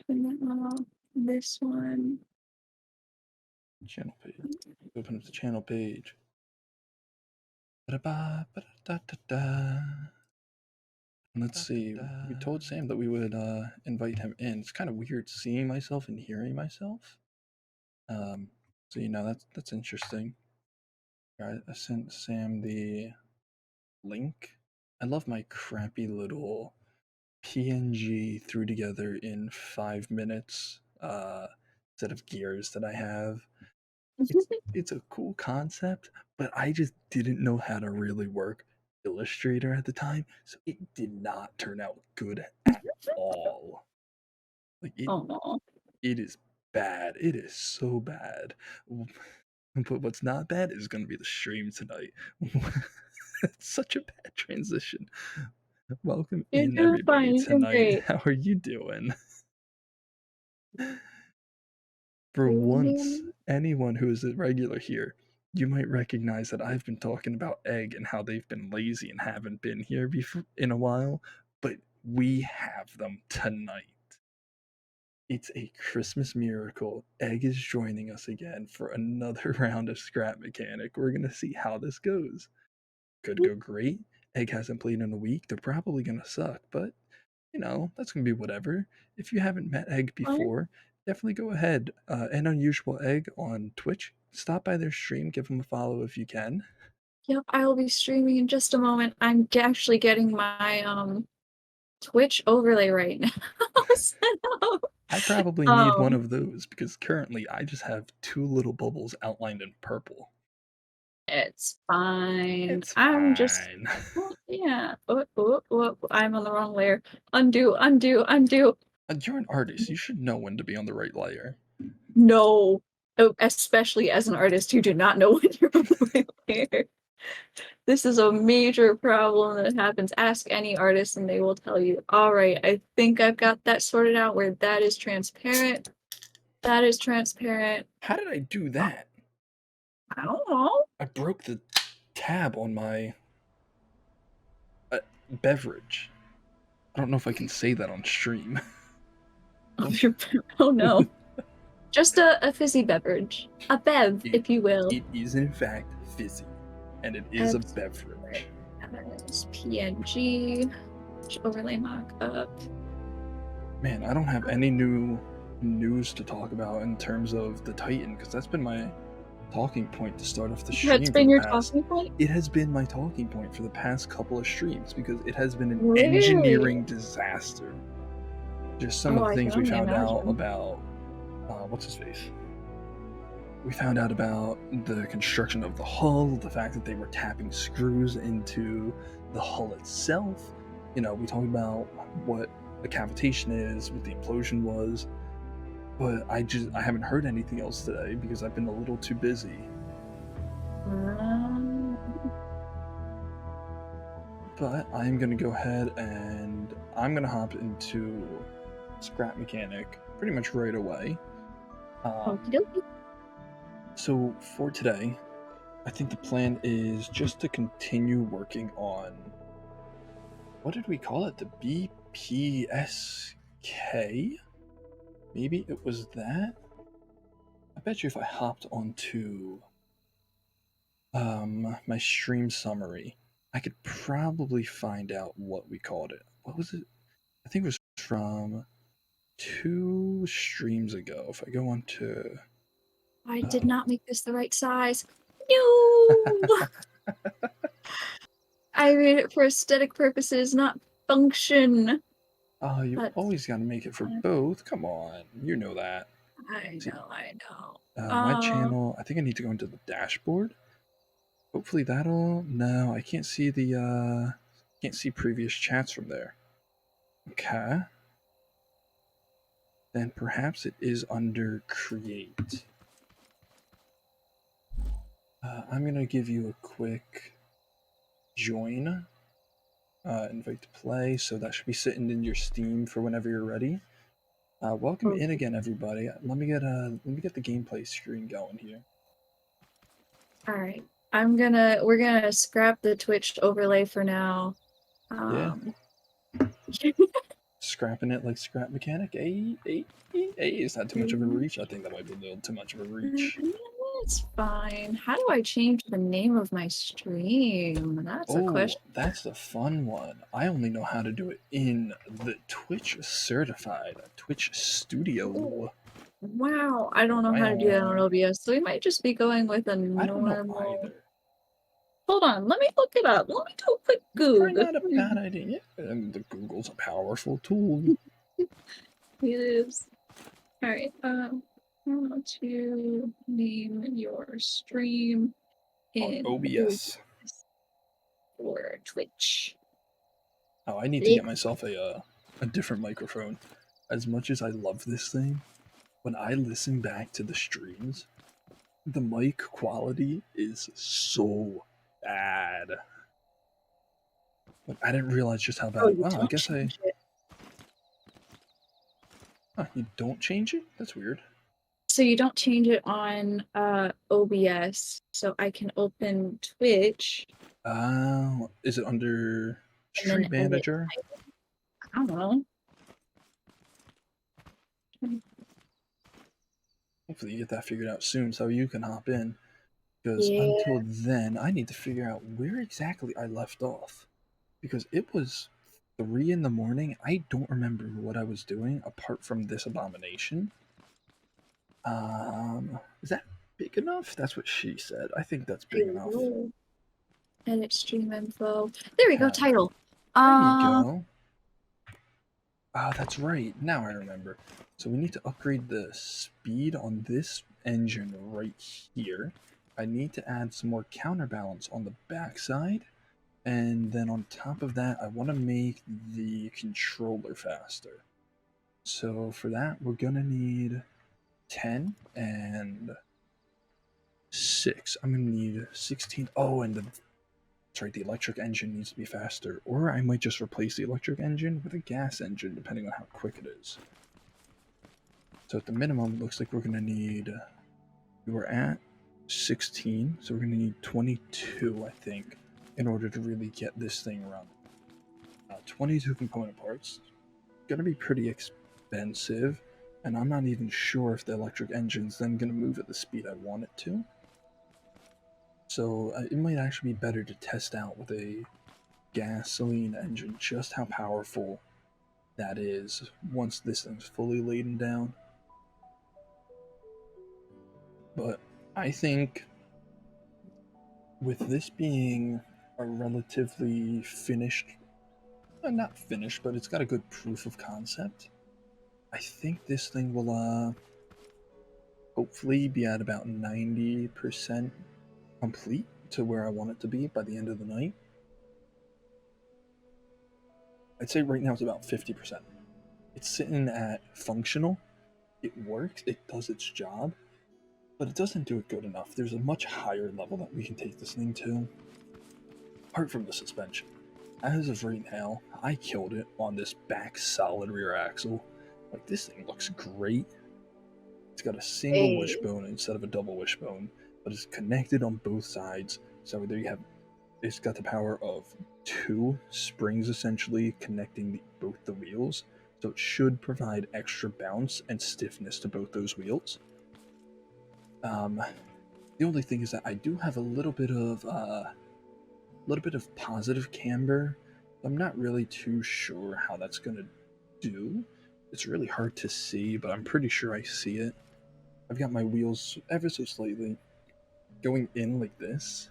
open this one. Channel page. Open up the channel page. Ba-da-ba, ba-da-da-da-da. Let's see. We told Sam that we would invite him in. It's kind of weird seeing myself and hearing myself. So that's interesting. Alright, I sent Sam the link. I love my crappy little PNG threw together in 5 minutes set of gears that I have. It's a cool concept, but I just didn't know how to really work Illustrator at the time, so it did not turn out good at all. Like Oh, it is bad. It is so bad. But what's not bad is going to be the stream tonight. It's such a bad transition. Welcome you're in, doing everybody, fine. You're doing tonight. great. How are you doing? For once, Mhm. anyone who is a regular here, you might recognize that I've been talking about Egg and how they've been lazy and haven't been here before in a while, but we have them tonight. It's a Christmas miracle. Egg is joining us again for another round of Scrap Mechanic. We're gonna see how this goes. Could go great. Egg hasn't played in a week. They're probably gonna suck, but that's gonna be whatever. If you haven't met Egg Fine. before, definitely go ahead. An Unusual Egg on Twitch. Stop by their stream, give them a follow if you can. Yep, I will be streaming in just a moment. I'm actually getting my Twitch overlay right now. So, I probably need one um, of those because currently I just have two little bubbles outlined in purple. it's fine. It's I'm just fine. yeah. I'm on the wrong layer. Undo, undo, undo. You're an artist. You should know when to be on the right layer. No. Oh, especially as an artist, you do not know when you're on the right layer. This is a major problem that happens. Ask any artist and they will tell you, all right, I think I've got that sorted out where that is transparent. That is transparent. How did I do that? I don't know. I broke the tab on my beverage. I don't know if I can say that on stream. Oh no. Just a fizzy beverage. A bev, if you will. It is in fact fizzy, and it is a beverage. PNG. Overlay mock-up. Man, I don't have any new news to talk about in terms of the Titan, because that's been my talking point to start off the stream. That's been your talking point? It has been my talking point for the past couple of streams because it has been an Really? engineering disaster. Just some of the things we found out about what's his face. We found out about the construction of the hull, the fact that they were tapping screws into the hull itself. We talked about what a cavitation is, what the implosion was, but I haven't heard anything else today because I've been a little too busy. But I'm gonna go ahead and I'm gonna hop into Scrap Mechanic pretty much right away. Okie dokie. So for today, I think the plan is just to continue working on, what did we call it? The BPSK? Maybe it was that? I bet you if I hopped onto my stream summary, I could probably find out what we called it. What was it? I think it was from 2 streams ago. If I go on to... I did not make this the right size. No! I made it for aesthetic purposes, not function. Oh, you always gotta make it for both. Come on, you know that. I know. My channel, I think I need to go into the dashboard. Hopefully that'll... No, I can't see the, can't see previous chats from there. Okay. Then perhaps it is under create. I'm gonna give you a quick join, invite to play, so that should be sitting in your Steam for whenever you're ready. Welcome in again, everybody. Let me get the gameplay screen going here. All right, we're gonna scrap the Twitch overlay for now. Yeah. Scrapping it like scrap mechanic. Is that too much of a reach? I think that might be a little too much of a reach. It's fine. How do I change the name of my stream? That's a Oh, question. that's the fun one. I only know how to do it in the Twitch certified Twitch studio. Wow, I don't know how to do that on Wow. OBS, so we might just be going with a I don't know normal. either. Hold on, let me look it up. Let me do a quick Probably Goog. not a bad idea. And the Google's a powerful tool. It is. All right. How to name your stream On in OBS. OBS or Twitch? Oh, I need to get myself a different microphone. As much as I love this thing, when I listen back to the streams, the mic quality is so bad. But I didn't realize just how Oh, bad. you Oh, I don't guess I. change it. Huh, you don't change it? That's weird. So you don't change it on OBS. So I can open Twitch Is it under and then Stream edit. Manager? I don't know. Hopefully you get that figured out soon so you can hop in. Because Yeah. until then, I need to figure out where exactly I left off. Because it was 3 in the morning. I don't remember what I was doing apart from this abomination. Is that big enough? That's what she said. I think that's big enough. Edit stream info. There we go. Yeah. Title. There you go. Ah, that's right. Now I remember. So we need to upgrade the speed on this engine right here. I need to add some more counterbalance on the backside. And then on top of that, I want to make the controller faster. So for that, we're going to need 10 and 6. I'm going to need 16. Oh, and that's right, the electric engine needs to be faster. Or I might just replace the electric engine with a gas engine, depending on how quick it is. So at the minimum, it looks like we're going to need... We were at 16, so we're going to need 22, I think, in order to really get this thing running. 22 component parts. Going to be pretty expensive, and I'm not even sure if the electric engine's then going to move at the speed I want it to. So it might actually be better to test out with a gasoline engine just how powerful that is once this thing's fully laden down. But I think with this being a relatively finished, not finished, but it's got a good proof of concept, I think this thing will hopefully be at about 90% complete to where I want it to be by the end of the night. I'd say right now it's about 50%. It's sitting at functional. It works, it does its job, but it doesn't do it good enough. There's a much higher level that we can take this thing to, apart from the suspension. As of right now, I killed it on this back solid rear axle. Like, this thing looks great. It's got a single wishbone instead of a double wishbone, but it's connected on both sides. So there you have, it's got the power of 2 springs essentially connecting both the wheels. So it should provide extra bounce and stiffness to both those wheels. The only thing is that I do have a little bit of positive camber. I'm not really too sure how that's gonna do. It's really hard to see, but I'm pretty sure I see it. I've got my wheels ever so slightly going in like this,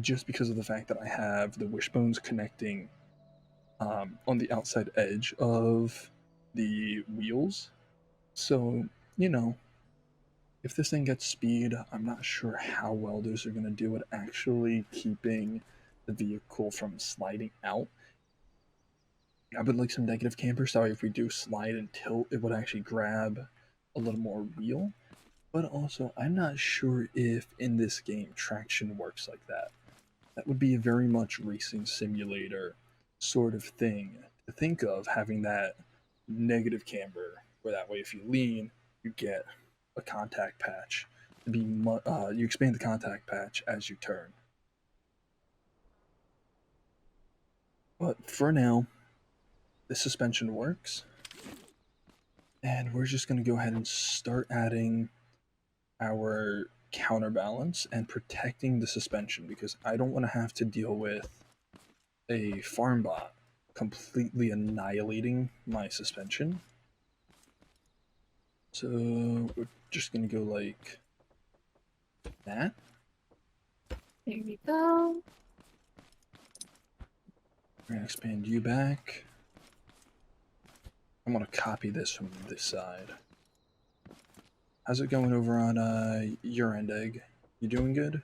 just because of the fact that I have the wishbones connecting on the outside edge of the wheels. So, you know, if this thing gets speed, I'm not sure how well those are going to do at actually keeping the vehicle from sliding out. I would like some negative camber, so if we do slide and tilt, it would actually grab a little more wheel. But also, I'm not sure if in this game traction works like that. That would be a very much racing simulator sort of thing to think of, having that negative camber, where that way if you lean, you get a contact patch. You expand the contact patch as you turn. But for now, this suspension works. And we're just going to go ahead and start adding our counterbalance and protecting the suspension, because I don't want to have to deal with a farm bot completely annihilating my suspension. So we're just going to go like that. There we go. We're going to expand you back. I'm going to copy this from this side. How's it going over on your end, Egg? You doing good?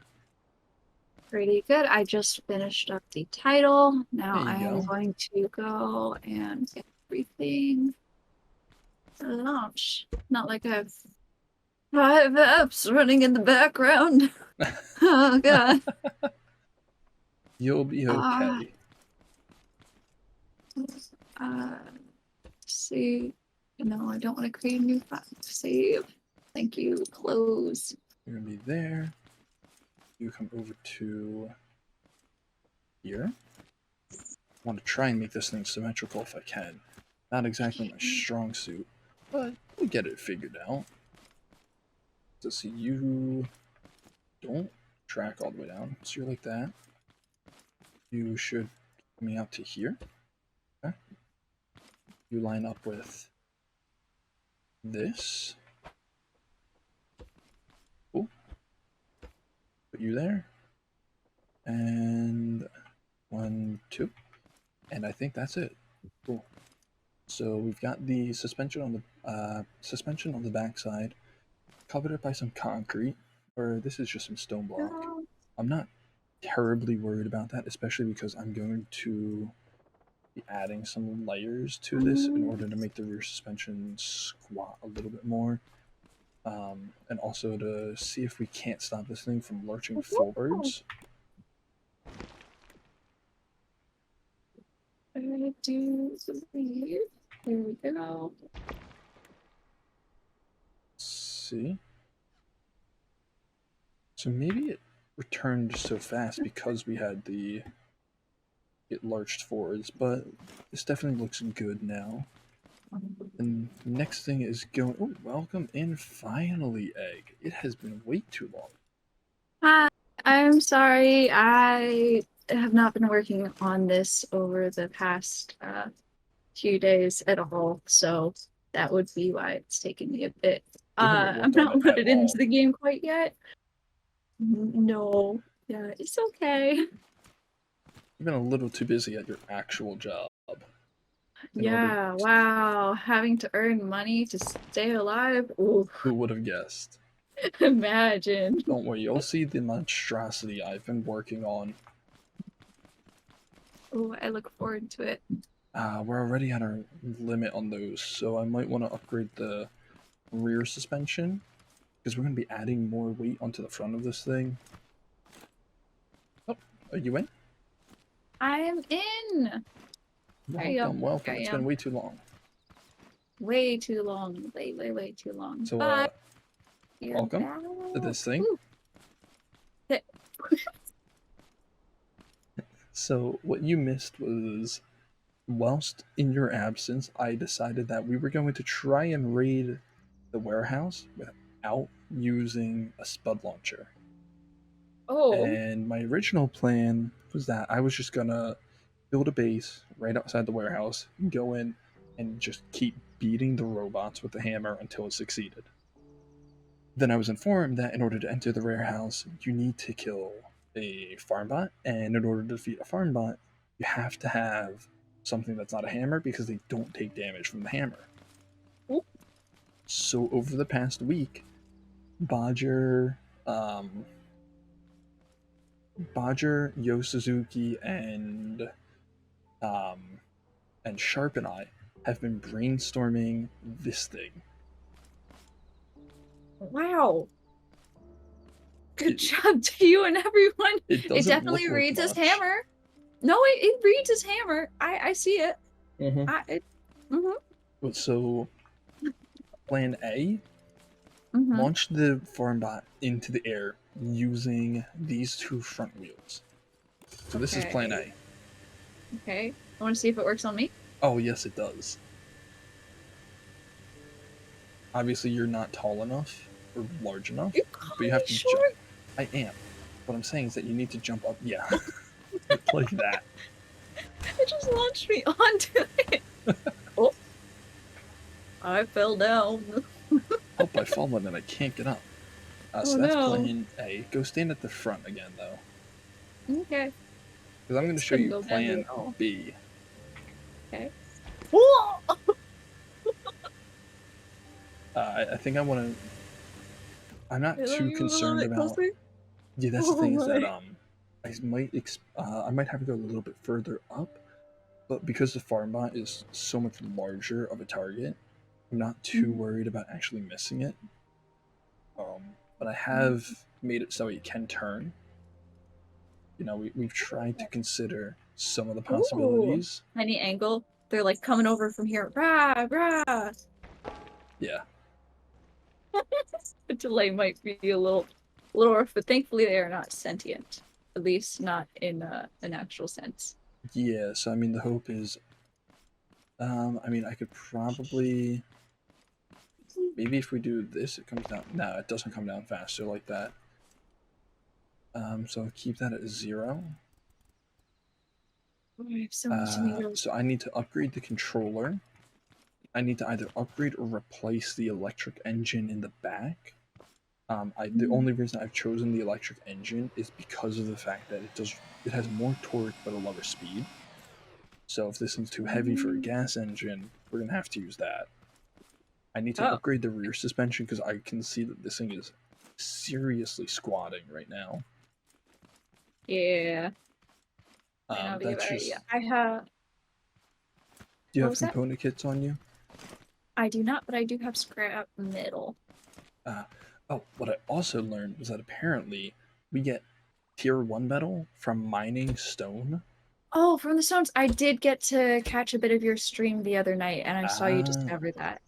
Pretty good. I just finished up the title. Now There I you am go. going to go and get everything launched. Not like I have 5 apps running in the background. Oh god. You'll be okay. Uh, see. No, I don't want to create a new file. Save. Thank you. Close. You're gonna be there. You come over to here. I want to try and make this thing symmetrical if I can. Not exactly my strong suit, but we'll get it figured out. So see, you don't track all the way down, so you're like that. You should coming out to here. Okay. You line up with this. Cool. Put you there. And 1, 2. And I think that's it. Cool. So we've got the suspension on the backside, covered it by some concrete, or this is just some stone block. I'm not terribly worried about that, especially because I'm going to be adding some layers to this in order to make the rear suspension squat a little bit more, and also to see if we can't stop this thing from lurching forwards. I do believe. There we go. See? So maybe it returned so fast because we had it lurched forwards, but this definitely looks good now. And next thing is going. Oh, welcome in finally, Egg. It has been way too long. Hi, I'm sorry. I have not been working on this over the past few days at all, so that would be why it's taken me a bit. You haven't I'm worked on not it at loaded into all. the game quite yet. No, yeah, it's okay. You've been a little too busy at your actual job. Yeah, wow, having to earn money to stay alive. Ooh, Who would have guessed? imagine. Don't worry, you'll see the monstrosity I've been working on. Oh, I look forward to it. We're already at our limit on those, so I might want to upgrade the rear suspension, because we're going to be adding more weight onto the front of this thing. Oh, are you in? I am in. Welcome. It's been way too long. Way too long. Way too long. So, But welcome to this thing. So, what you missed was, whilst in your absence, I decided that we were going to try and raid the warehouse without using a spud launcher. Oh. And my original plan was that I was just gonna build a base right outside the warehouse, go in, and just keep beating the robots with the hammer until it succeeded. Then I was informed that in order to enter the warehouse, you need to kill a farm bot, and in order to defeat a farm bot, you have to have something that's not a hammer because they don't take damage from the hammer. Ooh. So over the past week, Bodger, Yo Suzuki, and Sharp and I have been brainstorming this thing. Wow. Good job to you and everyone. It definitely reads as hammer. No, it reads as hammer. I see it. So, plan A, launch the farm bot into the air using these 2 front wheels. So this is plan A. Okay. I want to see if it works on me. Oh, yes, it does. Obviously, you're not tall enough or large enough, You but you call me have to jump. short? I am. What I'm saying is that you need to jump up. Yeah, like that. It just launched me onto it. Oh, I fell down. Help! I've fallen and I can't get up. Oh So that's no. plan A. Go stand at the front again, though, Okay. because I'm going to This show couldn't you go badly plan at all. B. Okay. Whoa! I think I want to. I'm not Let too me move a little concerned bit about. closer. Yeah, that's the Oh thing is that my. I might have to go a little bit further up, but because the farm bot is so much larger of a target, I'm not too worried about actually missing it. But I have made it so it can turn. We've tried to consider some of the Ooh. possibilities. Any angle. They're like coming over from here. Rah, rah. Yeah, The delay might be a little rough, but thankfully they are not sentient. At least not in an actual sense. yeah. So I mean, the hope is, I mean, I could probably maybe if we do this, it comes down. No, it doesn't come down faster like that. So I'll keep that at 0. Oh, I have so many tomatoes. So I need to upgrade the controller. I need to either upgrade or replace the electric engine in the back. The only reason I've chosen the electric engine is because of the fact that it has more torque but a lower speed. So if this is too heavy for a gas engine, we're gonna have to use that. I need to Oh, upgrade the rear suspension because I can see that this thing is seriously squatting right now. yeah. Might not be a That's bad idea. just. I have. Do you What have was that? component kits on you? I do not, but I do have scrap metal. Uh, oh, what I also learned was that apparently we get tier 1 metal from mining stone. Oh, from the stones. I did get to catch a bit of your stream the other night, and I saw you Ah, discover that.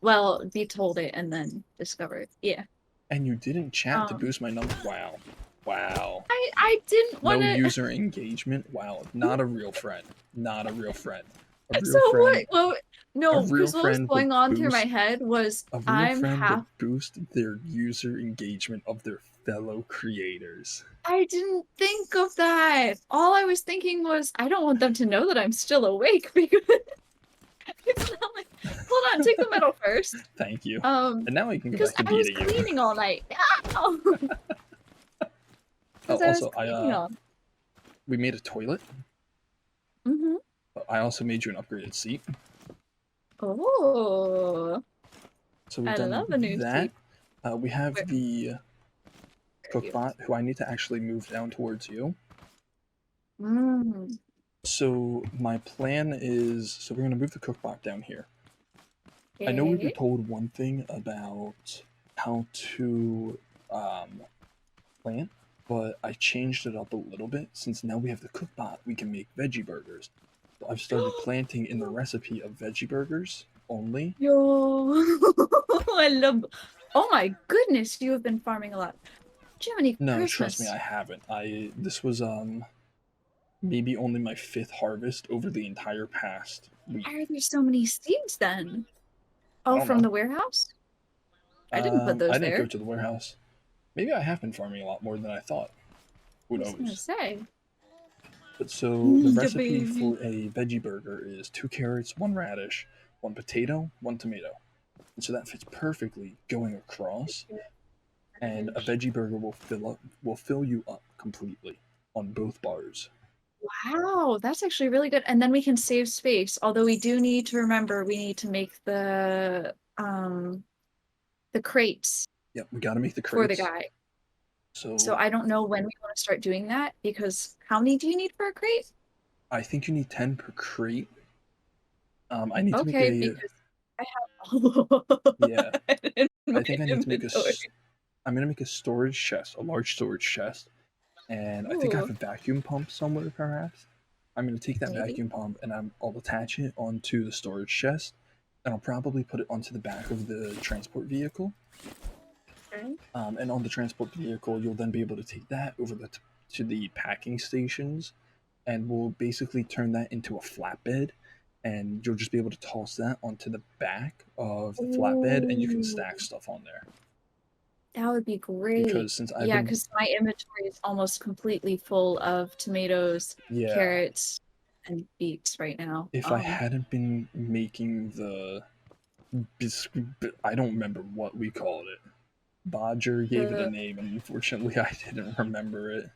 Well, be told it and then discover it. Yeah. and you didn't chat to Um, boost my number. Wow. Wow. I didn't want No to. user engagement. Wow. Not a real friend. Not a real friend. A So real friend. what? Well, A no, real because what was friend would going on through my boost. head was A real I'm friend would half. boost their user engagement of their fellow creators. I didn't think of that. All I was thinking was I don't want them to know that I'm still awake because it's not like. Hold on, take the metal first. Thank you. Um, And now we can go because back to I was beating you. cleaning all night. Ow! Oh, Because I was also, cleaning all. we made a toilet. Mm-hmm. But I also made you an upgraded seat. Oh, So we've I done love a new that. seat. We have Where the are you? cookbot, who I need to actually move down towards you. Mm. So my plan is, so we're gonna move the cookbot down here. I know we were Okay. told one thing about how to plant, but I changed it up a little bit since now we have the cookbot. We can make veggie burgers. So I've started planting in the recipe of veggie burgers only. Yo, I love. Oh my goodness, you have been farming a lot. Jiminy No, trust me, Christmas. I haven't. This was maybe only my 5th harvest over the entire past week. Why are there so many seeds then? I Oh, don't from know. the warehouse? I didn't put I those didn't go there. to the warehouse. Maybe I have been farming a lot more than I thought. Who I was gonna knows? say. But so the The recipe baby. for a veggie burger is 2 carrots, 1 radish, 1 potato, 1 tomato. And so that fits perfectly going across, and a veggie burger will fill you up completely on both bars. Wow, that's actually really good. And then we can save space. Although we do need to remember we need to make the crates Yep, we got to make the for the crates. guy. So So I don't know when we want to start doing that because how many do you need for a crate? I think you need 10 per crate. I need to make Okay, a because I have a yeah. lot in my I think I need to make a. inventory. I'm gonna make a storage chest, a large storage chest, and I think I have Ooh, a vacuum pump somewhere, perhaps. I'm gonna take that maybe. vacuum pump and I'll attach it onto the storage chest, and I'll probably put it onto the back of the transport vehicle. Okay. And on the transport vehicle, you'll then be able to take that over to the packing stations, and we'll basically turn that into a flatbed, and you'll just be able to toss that onto the back of the flatbed, and you can Ooh, stack stuff on there. that would be great. Because since I've Yeah, been, because my inventory is almost completely full of tomatoes, yeah, carrots, and beets right now. if I hadn't been making the I don't remember what we called it. Bodger gave it a The name, and unfortunately, I didn't remember it.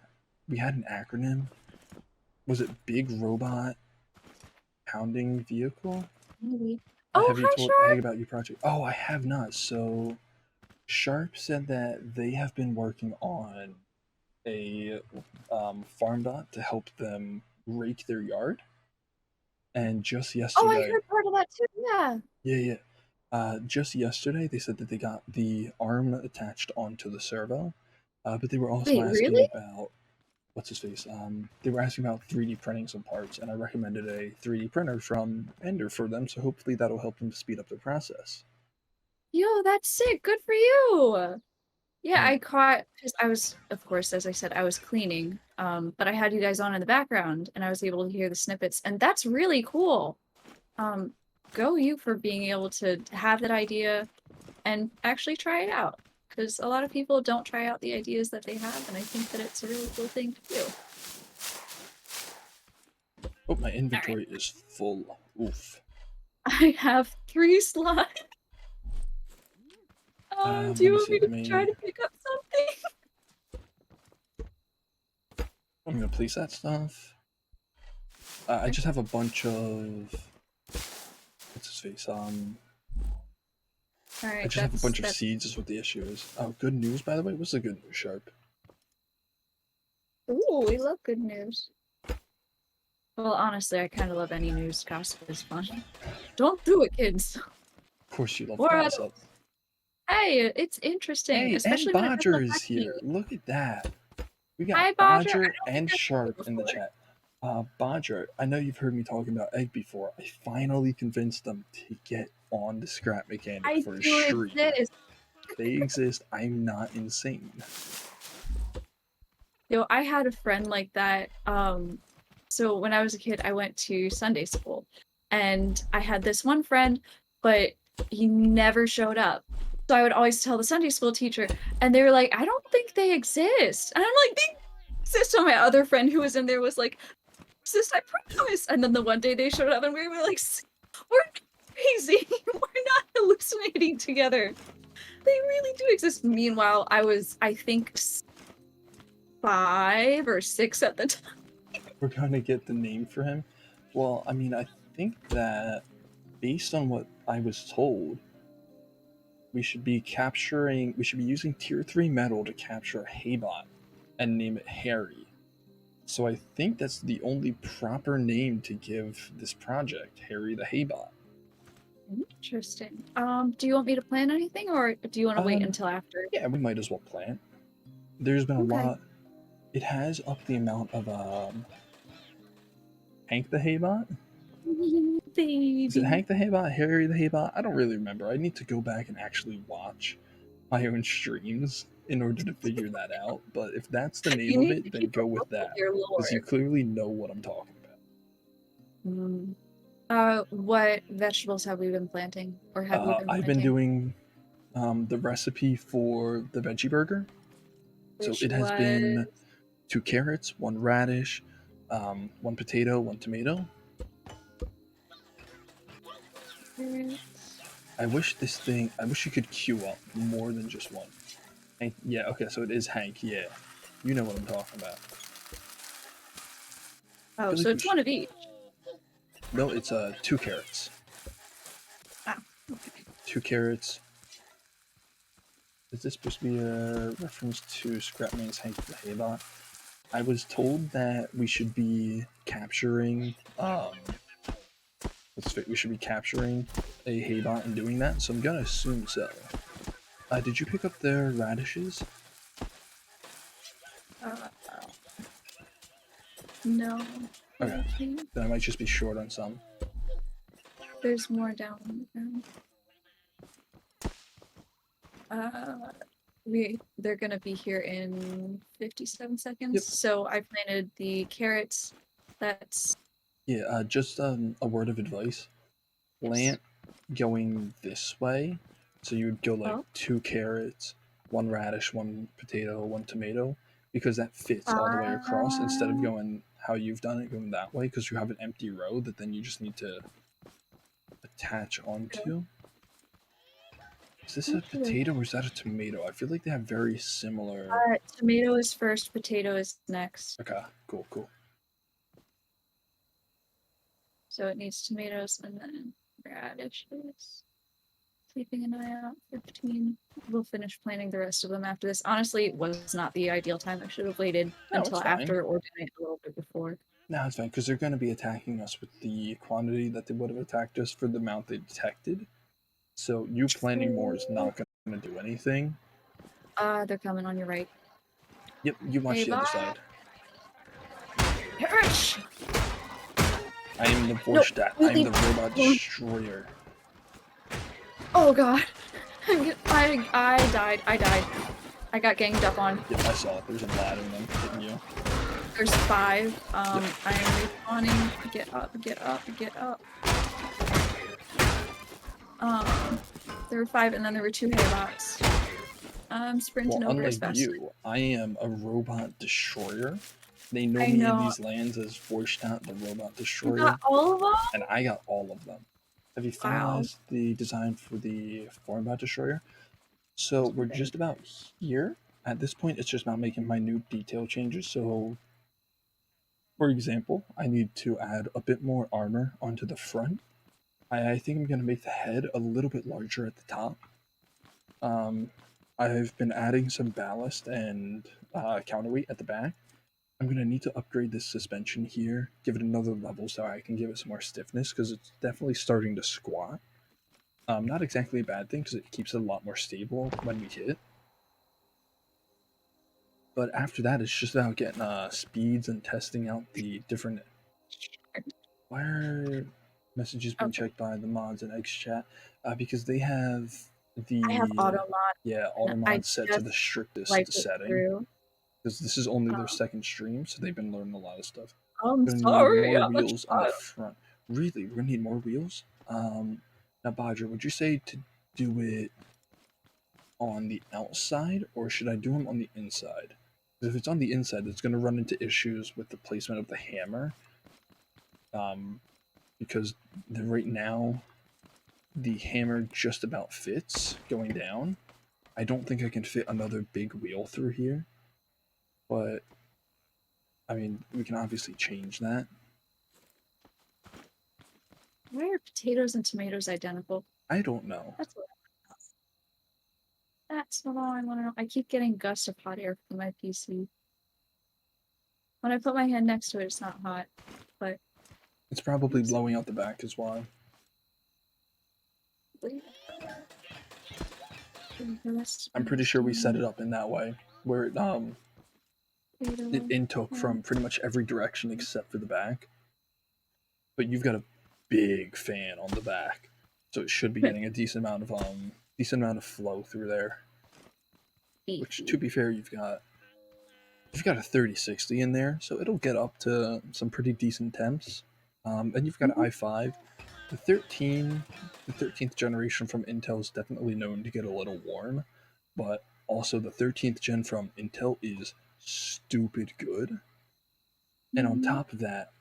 We had an acronym. Was it Big Robot Pounding Vehicle? maybe. Oh, Have you hi, told Egg Sharp. about your project? Oh, I have not. So, Sharp said that they have been working on a farm bot to help them rake their yard. And just Oh, I yesterday, heard part of that too. Yeah. yeah, yeah. Just yesterday, they said that they got the arm attached onto the servo, but they were also Wait, asking really? about what's his face. They were asking about 3D printing some parts, and I recommended a 3D printer from Ender for them. So hopefully that'll help them speed up their process. Yo, that's sick. Good for you. Yeah, And I caught because I was, of course, as I said, I was cleaning. But I had you guys on in the background and I was able to hear the snippets, and that's really cool. Um, Go you for being able to have that idea and actually try it out. Because a lot of people don't try out the ideas that they have, and I think that it's a really cool thing to do. oh, my All right. inventory is full. Oof. I have 3 slots. Do Let you me want see. me to Let try me. to pick up something? I'm gonna place that stuff. I just have a bunch of what's his face. All I right, just have a bunch of that's seeds. Is what the issue is. Oh, good news, by the way. What's the good news, Sharp? ooh, we love good news. Well, honestly, I kind of love any news. Gossip is fun. Don't do it, kids. Of course, you love Or gossip. hey, it's interesting, Hey, and especially when it doesn't Bodger is affect me. here. Look at that. We got Hi, Bodger. I Bodger don't think and I've seen you Sharp in the before. chat. Bodger, I know you've heard me talking about Egg before. I finally convinced them to get on the scrap mechanic I for a do stream. exist. They exist. I'm not insane. Yo, I had a friend like that. So when I was a kid, I went to Sunday school, and I had this one friend, but he never showed up. So I would always tell the Sunday school teacher, and they were like, "I don't think they exist." And I'm like, "They exist." So my other friend who was in there was like, "Exist, I promise." And then the one day they showed up, and we were like, "We're not crazy. We're not hallucinating together. They really do exist." Meanwhile, I was, I think, 5 or 6 at the time. We're going to get the name for him. Well, I mean, I think that based on what I was told, we should be using tier 3 metal to capture a Haybot and name it Harry. So I think that's the only proper name to give this project, Harry the Haybot. Interesting. Do you want me to plan anything, or do you want to wait until after? Yeah, we might as well plan. There's been a Okay. lot. It has upped the amount of Hank the Haybot. Is it Baby. Hank the Haybot? Harry the Haybot? I don't really remember. I need to go back and actually watch my own streams in order to figure that out. But if that's the name You of need to it, then keep a go with book of that. your Because you lore. clearly know what I'm talking Mm. What vegetables have we been planting, or have you about. been I've been planting? doing the recipe for the veggie burger. So Which it has was been 2 carrots, 1 radish, 1 potato, 1 tomato. I wish you could queue up more than just one. Hank, yeah, okay, so it is Hank, yeah. You know what I'm talking about. I oh, feel so like we it's should. one of each. No, it's 2 carrots. Ah, okay. 2 carrots. Is this supposed to be a reference to Scrapman's Hank the Haybot? I was told that we should be capturing we should be capturing a Haybot and doing that, so I'm gonna assume so. Did you pick up their radishes? Uh, no. Okay, I think then I might just be short on some. there's more down on the ground. Uh, they're gonna be here in 57 seconds. Yep. So I planted the carrots. That's Yeah, just a word of advice. Yes. Plant going this way, so you would go like Oh, 2 carrots, 1 radish, 1 potato, 1 tomato, because that fits all the way across instead of uh, going how you've done it, going that way, because you have an empty row that then you just need to attach onto. Is this a okay. potato or is that a tomato? I feel like they have very similar. Tomato is first, potato is next. Okay, cool, cool. So it needs tomatoes and then radishes. Keeping an eye out for 15. We'll finish planning the rest of them after this. Honestly, it was not the ideal time. I should have waited No, it's until fine. after or did it a little bit before. No, it's fine because they're going to be attacking us with the quantity that they would have attacked us for the amount they detected. So you planting more is True. not going to do anything. They're coming on your right. Yep, you watch Hey, the other bye. side. Perish! I am the No, voice that. I am really. the robot destroyer. Oh god. I died. I died. I got ganged up on. Yep, I saw it. There's a lot of them hitting you. There's 5. Yep. I am respawning. Get up, get up, get up. There were 5 and then there were 2 haybots. I'm Well, sprinting over as unlike fast as you, I am a robot destroyer. They know I me in know. these lands as Vorstat, the robot You got destroyer, all of them? and I got all of them. Have you Wow. finalized the design for the robot destroyer? So we're just about here. At this point, it's just about making minute detail changes. So, for example, I need to add a bit more armor onto the front. I think I'm going to make the head a little bit larger at the top. Um, I've been adding some ballast and counterweight at the back. I'm going to need to upgrade this suspension here, give it another level so I can give it some more stiffness because it's definitely starting to squat. Not exactly a bad thing because it keeps it a lot more stable when we hit. But after that, it's just about getting speeds and testing out the different. Why are messages being Okay. checked by the mods and X chat? Because they have I have the auto mod. auto I mod set to just the strictest wiped it setting through. because this is only their Um, second stream, so they've been learning a lot of stuff. I'm We're gonna need sorry. more I'm a wheels on the child. front. Really, we're gonna need more wheels. Now, Badger, would you say to do it on the outside, or should I do them on the inside? Because if it's on the inside, it's going to run into issues with the placement of the hammer. Because right now, the hammer just about fits going down. I don't think I can fit another big wheel through here, but I mean, we can obviously change that. Why are potatoes and tomatoes identical? I don't know. That's what That's what I want to know. I keep getting gusts of hot air from my PC. When I put my hand next to it, it's not hot. But It's probably blowing out the back is why. I'm pretty sure we set it up in that way, where it intook from pretty much every direction except for the back. But you've got a big fan on the back, so it should be getting a decent amount of flow through there. Which, to be fair, you've got a 3060 in there, so it'll get up to some pretty decent temps. And you've got an i5. The 13th generation from Intel is definitely known to get a little warm, but also the 13th gen from Intel is stupid good. And on top of that,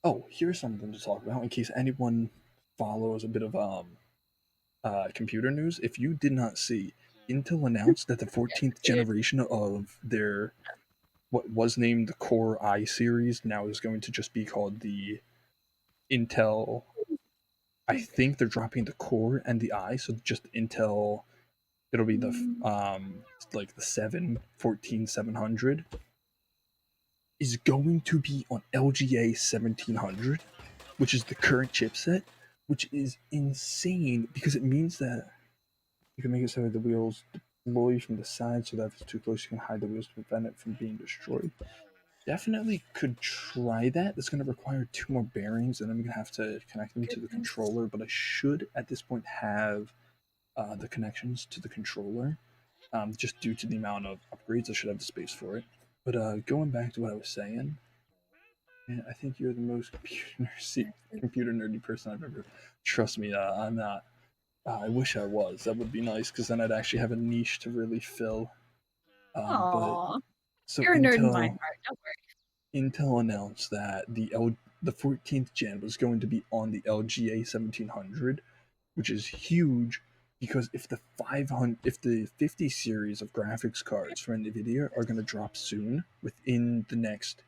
oh, here's something to talk about in case anyone follows a bit of computer news. If you did not see, Intel announced that the 14th generation of their what was named the Core i series now is going to just be called the Intel. I think they're dropping the Core and the i, so just Intel. It'll be the like the 7 14700 is going to be on LGA 1700, which is the current chipset, which is insane because it means that you can make it so that the wheels deploy from the side so that if it's too close, you can hide the wheels to prevent it from being destroyed. Definitely could try that. It's going to require 2 more bearings, and I'm going to have to connect them to the controller, but I should at this point have the connections to the controller. Just due to the amount of upgrades, I should have the space for it. But going back to what I was saying, Man, I think you're the most computer nerdy person I've ever. Trust me, I'm not. I wish I was. That would be nice because then I'd actually have a niche to really fill. But Aw, so you're a nerd in my heart. Don't worry. Intel announced that the 14th gen was going to be on the LGA 1700, which is huge because if the 50 series of graphics cards from Nvidia are going to drop soon within the next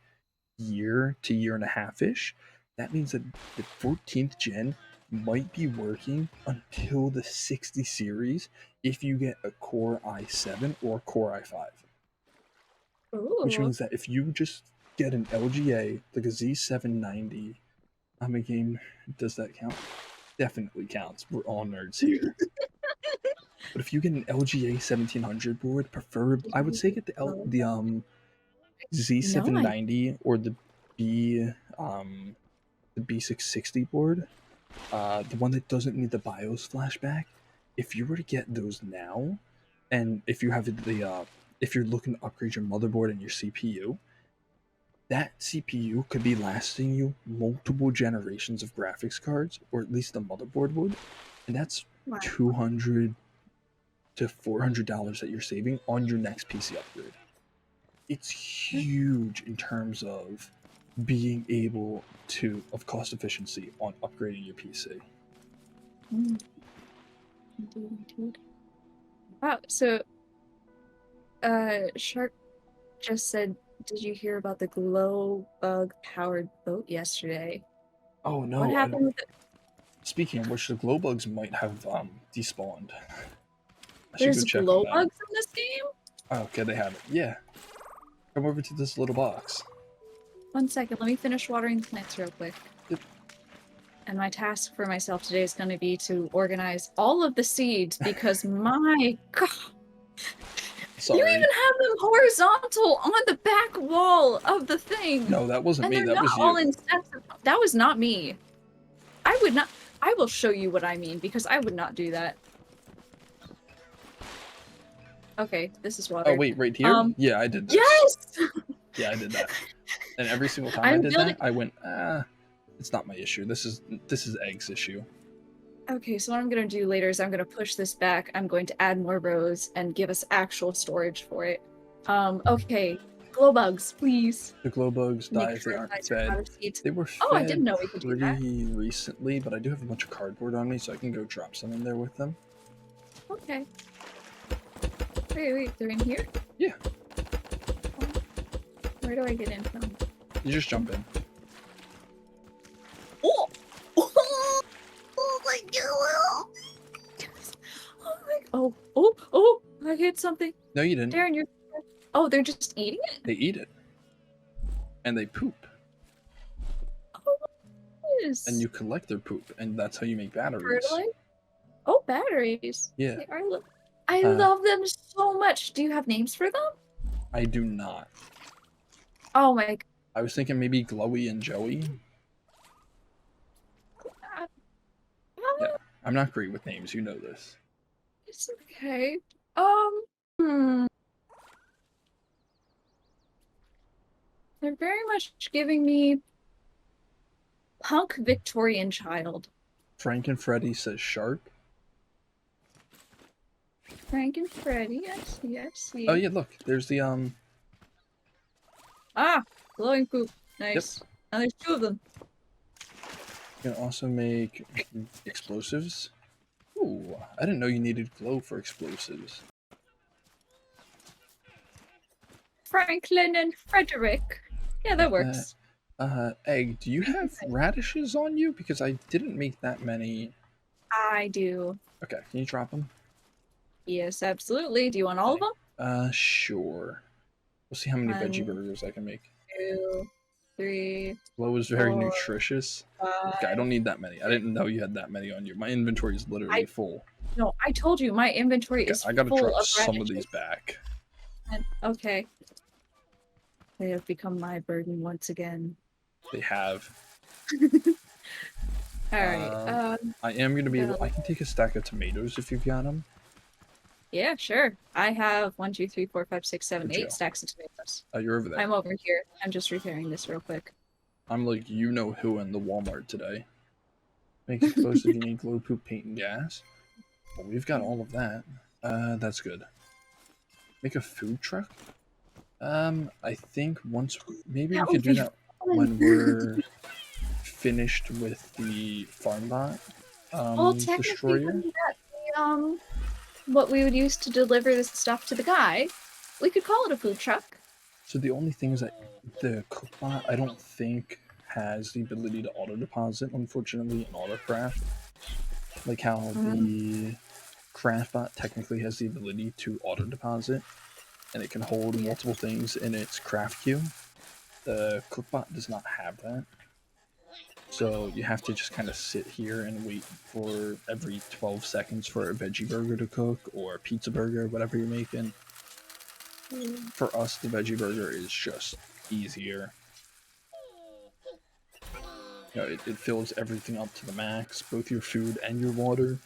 year to year and a half ish, that means that the 14th gen might be working until the 60 series if you get a Core i7 or a Core i5. Which Ooh. means that if you just get an LGA, like a Z790, I'm a game, does that count? Definitely counts. We're all nerds here. But if you get an LGA 1700 board, I would say get the No, I Z790 or the B660 board, the one that doesn't need the BIOS flashback. If you were to get those now, and if you have if you're looking to upgrade your motherboard and your CPU, that CPU could be lasting you multiple generations of graphics cards, or at least the motherboard would, and that's wow. $200 to $400 that you're saving on your next PC upgrade. It's huge in terms of being able of cost efficiency on upgrading your PC. Indeed. Wow. So, Shark just said, "Did you hear about the glow bug powered boat yesterday? Oh What no! happened with it? Speaking of which, the glow bugs might have despawned. I should go There's check on glow that. bugs in this game? Oh, okay, they have it. Yeah. Come over to this little box. 1 second. Let me finish watering the plants real quick. Yep. And my task for myself today is going to be to organize all of the seeds because my God. Sorry. You even have them horizontal on the back wall of the thing. No, that wasn't and me. They're That not was all you. in sets. That was not me. I would not. I will show you what I mean because I would not do that. Okay, this is water. Oh wait, right here? Yeah, I did this. Yes! Yeah, I did that. And every single time I'm I did building- that, I went, it's not my issue. This is Egg's issue. Okay, so what I'm gonna do later is I'm gonna push this back. I'm going to add more rows and give us actual storage for it. Okay. Glow bugs, please. The glow bugs die if they aren't fed. They were fed I didn't know we could do that. pretty recently, but I do have a bunch of cardboard on me, so I can go drop some in there with them. Okay. Wait, they're in here? Yeah. Where do I get in from? You just jump in. Oh! Oh my god! Oh, I hit something. No, you didn't. Darren, you're... Oh, they're just eating it? They eat it. And they poop. Oh, yes. And you collect their poop, and that's how you make batteries. Fertilize? Oh, batteries. Yeah. I love them so much. Do you have names for them? I do not. Oh my... I was thinking maybe Glowy and Joey. Yeah, I'm not great with names, you know this. It's okay. They're very much giving me punk Victorian child. Frank and Freddy says shark. Frank and Freddy, I see. Oh yeah, look, there's the Ah, glowing poop. Nice. Yep. And there's 2 of them. You can also make explosives. Ooh, I didn't know you needed glow for explosives. Franklin and Frederick. Yeah, that works. Egg, do you have radishes on you? Because I didn't make that many. I do. Okay, can you drop them? Yes, absolutely. Do you want all of them? Sure. We'll see how many veggie burgers I can make. 2, 3. Glow is very 4, nutritious. 5. Okay, I don't need that many. I didn't know you had that many on you. My inventory is literally full. No, I told you my inventory is full. I gotta drop of some radishes. of these back. Okay. They have become my burden once again. They have. Alright. I am gonna be able. I can take a stack of tomatoes if you've got them. Yeah, sure. I have 1, 2, 3, 4, 5, 6, 7, Good 8 job. stacks of tomatoes. Oh, you're over there. I'm over here. I'm just repairing this real quick. I'm like you know who in the Walmart today. Make explosive, you need glow, poop, paint, and gas. Well, we've got all of that. That's good. Make a food truck? I think maybe we That could would do be that fun. when we're finished with the farm bot Well, technically, destroyer. wouldn't that be what we would use to deliver the stuff to the guy? We could call it a food truck. So the only thing is that the cookbot, I don't think, has the ability to auto deposit, unfortunately, in autocraft. Like how the craftbot technically has the ability to auto deposit, and it can hold Yeah. multiple things in its craft queue. The cookbot does not have that. So you have to just kind of sit here and wait for every 12 seconds for a veggie burger to cook or a pizza burger, whatever you're making. For us, the veggie burger is just easier. You know, it fills everything up to the max, both your food and your water,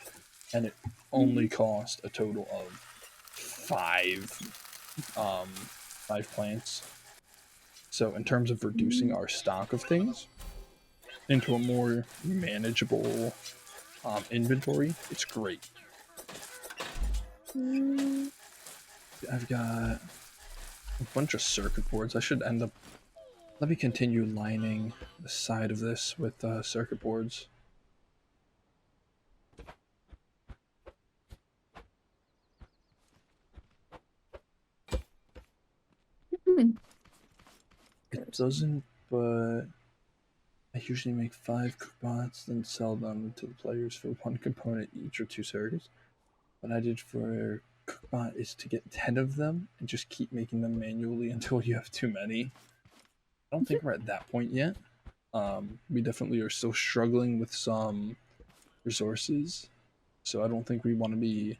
and it only costs a total of five plants. So in terms of reducing our stock of things into a more manageable inventory, it's great. I've got a bunch of circuit boards. I should end up. Let me continue lining the side of this with circuit boards. It doesn't, but I usually make 5 cookbots, then sell them to the players for 1 component each or 2 circuits. What I did for cookbot is to get 10 of them and just keep making them manually until you have too many. I don't think we're at that point yet. We definitely are still struggling with some resources, so I don't think we want to be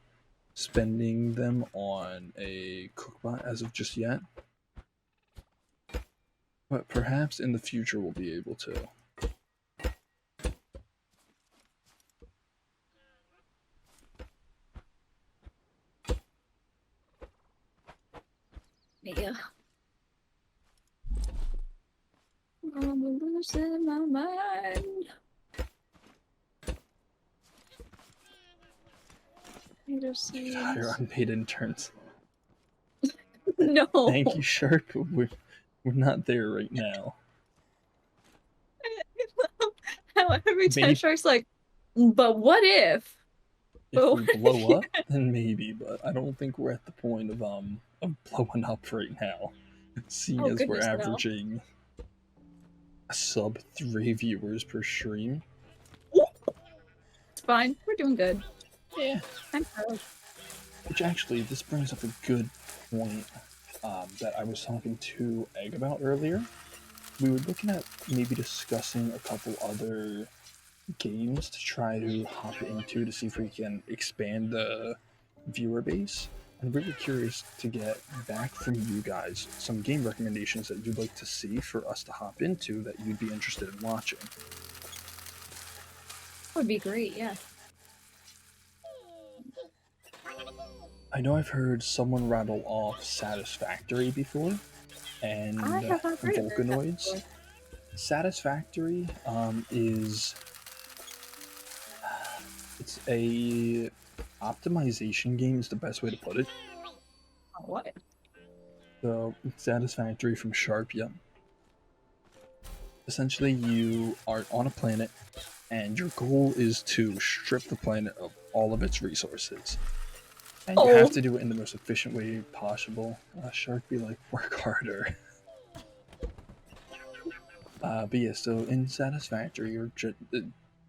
spending them on a cookbot as of just yet. But perhaps in the future we'll be able to. Yeah. I'm losing my mind. Hire unpaid interns. No. Thank you, Shark. We're not there right now. How every time Maybe Shark's like, but what if? if we blow up, then maybe, but I don't think we're at the point of blowing up right now. Seeing as we're Goodness, no. averaging sub 3 viewers per stream. It's fine. We're doing good. Yeah. I'm proud. Which actually, this brings up a good point that I was talking to Egg about earlier. We were looking at maybe discussing a couple other games to try to hop into to see if we can expand the viewer base. I'm really curious to get back from you guys some game recommendations that you'd like to see for us to hop into that you'd be interested in watching. That would be great, yeah. I know I've heard someone rattle off Satisfactory before, and Volcanoids. Satisfactory is it's a optimization game is the best way to put it. What? So Satisfactory from Sharp, yeah. Essentially, you are on a planet, and your goal is to strip the planet of all of its resources. And you have to do it in the most efficient way possible. Shark be like, work harder. But yeah, so in Satisfactory,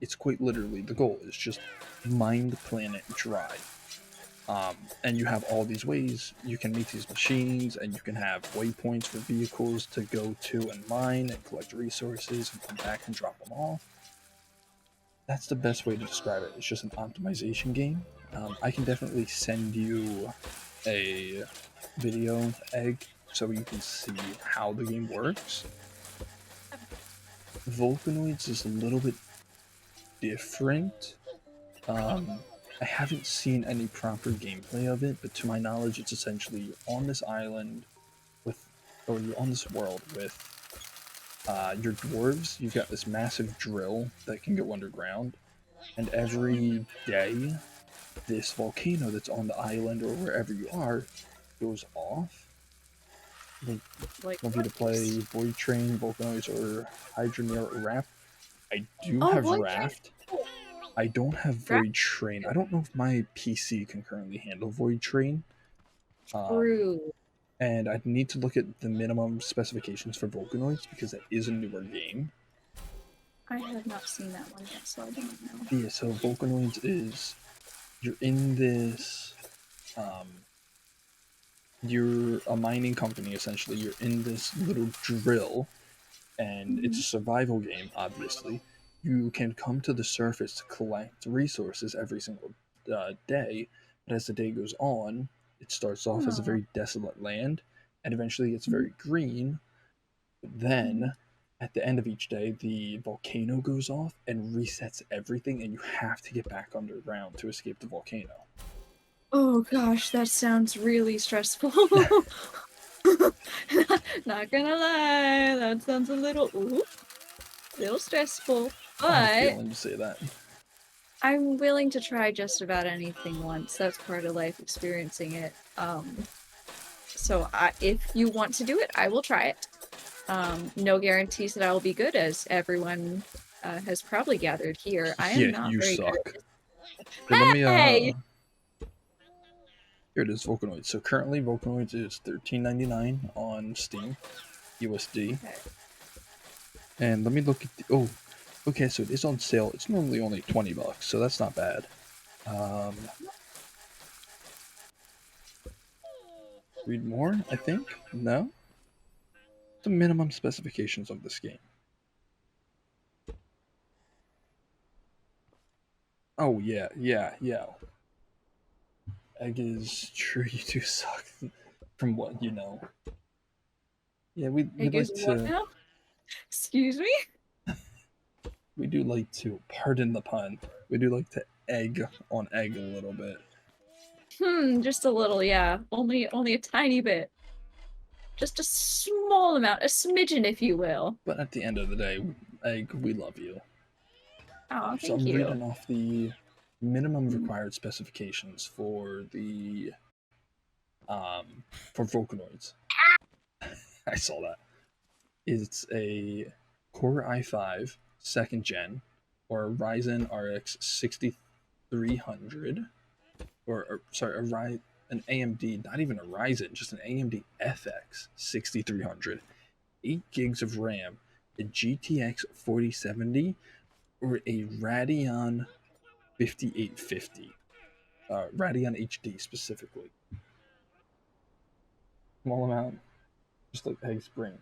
it's quite literally the goal is just mine the planet dry. And you have all these ways you can meet these machines, and you can have waypoints for vehicles to go to and mine and collect resources and come back and drop them off. That's the best way to describe it. It's just an optimization game. I can definitely send you a video, Egg, so you can see how the game works. Volcanoids is a little bit different. I haven't seen any proper gameplay of it, but to my knowledge, it's essentially on this island you're on this world with Your dwarves, you've got this massive drill that can go underground, and every day, this volcano that's on the island or wherever you are goes off. Like, Like want you what? to play Void Train, Volcanoids, or Hydroneer or Raft. I do Oh, have Void Train's Raft. cool. I don't have Draft Void Train. I don't know if my PC can currently handle Void Train. True. And I'd need to look at the minimum specifications for Volcanoids because that is a newer game. I have not seen that one yet, so I don't know. Yeah, so Volcanoids is you're in this you're a mining company essentially. You're in this little drill and it's a Mhm. survival game, obviously. You can come to the surface to collect resources every single day, but as the day goes on, it starts off as a Oh. very desolate land and eventually gets Mhm. very green. Mhm. Then, at the end of each day, the volcano goes off and resets everything, and you have to get back underground to escape the volcano. Oh gosh, that sounds really stressful. Not gonna lie, that sounds a little stressful, I had a but feeling to say that. I'm willing to try just about anything once. That's part of life, experiencing it. So if you want to do it, I will try it. No guarantees that I will be good, as everyone has probably gathered here. I am Yeah, not you very good at suck. this. Here, let me Hey! here it is, Volcanoids. So currently, Volcanoids is $13.99 on Steam, USD. Okay. And let me look at the. Oh, okay, so it is on sale. It's normally only $20, so that's not bad. Um, read more, I think? No? The minimum specifications of this game. Oh, yeah, yeah, yeah. Egg is true, you do suck. From what you know. Yeah, we Egg is like what to. now? Excuse me? We do like to, pardon the pun, we do like to egg on egg a little bit. Just a little, yeah. Only a tiny bit. Just a small amount, a smidgen, if you will. But at the end of the day, egg, we love you. Oh, So thank I'm you. reading off the minimum Mhm. required specifications for Volcanoids. I saw that. It's a Core i5 second gen or a Ryzen RX 6300 or sorry, an AMD, not even a Ryzen, just an AMD FX 6300, 8 gigs of RAM, a GTX 4070, or a Radeon 5850, Radeon HD specifically. Small amount, just like Egg's brain.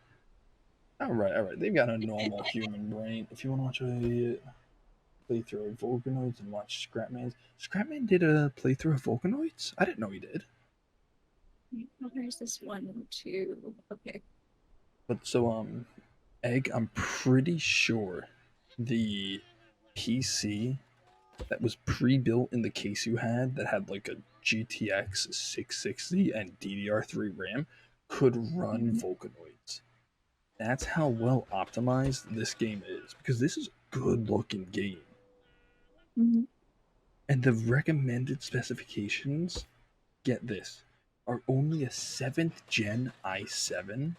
All right, all right. They've got a normal human brain. If you want to watch a playthrough of Volcanoids and watch Scrapman. Scrapman did a playthrough of Volcanoids? I didn't know he did. Oh, there's this one, too. Okay. But so, Egg, I'm pretty sure the PC that was pre-built in the case you had that had like a GTX 660 and DDR3 RAM could run Mhm. Volcanoids. That's how well optimized this game is because this is a good looking game. Mhm. And the recommended specifications, get this, are only a 7th gen i7.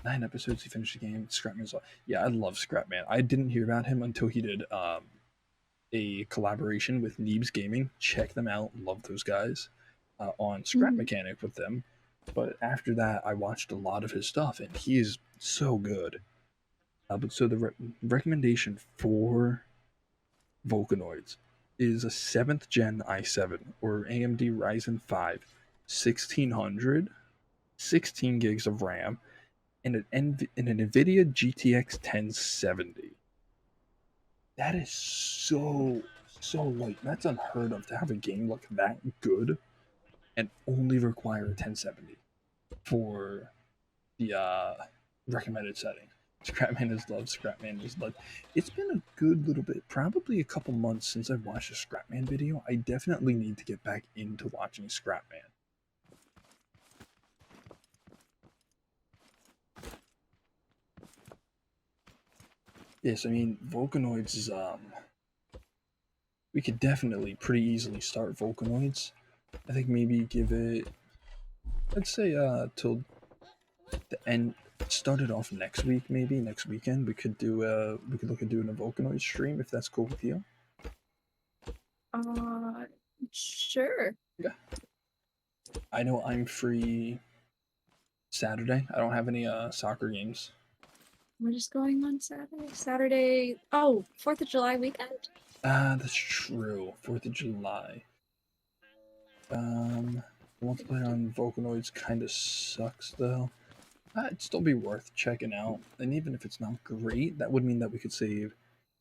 9 episodes, he finished the game. Scrapman's all. Yeah, I love Scrapman. I didn't hear about him until he did a collaboration with Neebs Gaming. Check them out. Love those guys. On Scrap Mhm. Mechanic with them. But after that, I watched a lot of his stuff, and he is so good. But so the recommendation for Volcanoids is a 7th gen i7 or AMD Ryzen 5 1600, 16 gigs of RAM, and an NVIDIA GTX 1070. That is so light. That's unheard of to have a game look that good and only require a 1070 for the recommended setting. Scrapman is love. Scrapman is love. It's been a good little bit, probably a couple months since I've watched a Scrapman video. I definitely need to get back into watching Scrapman. Yes, I mean Volcanoids is we could definitely pretty easily start Volcanoids. I think maybe give it, I'd say till the end, start it off next week, maybe next weekend. We could look at doing a Volcanoid stream if that's cool with you. Uh, sure. Yeah. I know I'm free Saturday. I don't have any soccer games. We're just going on Saturday. Saturday. Oh, 4th of July weekend? That's true. 4th of July. The multiplayer on Volcanoids kind of sucks though. It'd still be worth checking out, and even if it's not great, that would mean that we could save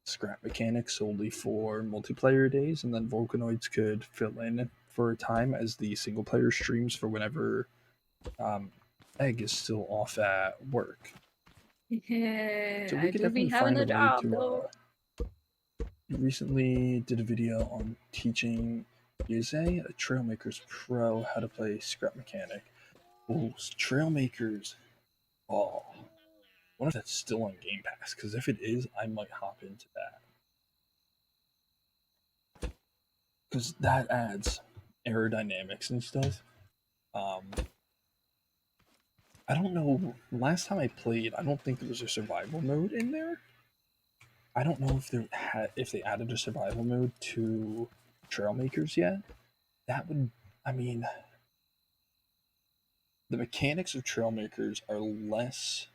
scrap mechanics solely for multiplayer days, and then Volcanoids could fill in for a time as the single player streams for whenever Egg is still off at work. Yeah, So we I could do be definitely having find a a way job to. though. Recently did a video on teaching Yuze, a Trailmakers Pro, how to play scrap mechanic. Oh, Trailmakers! Oh, I wonder if that's still on Game Pass, because if it is, I might hop into that. Because that adds aerodynamics and stuff. I don't know. Last time I played, I don't think there was a survival mode in there. I don't know if they added a survival mode to Trailmakers yet. That would, I mean, the mechanics of Trailmakers are less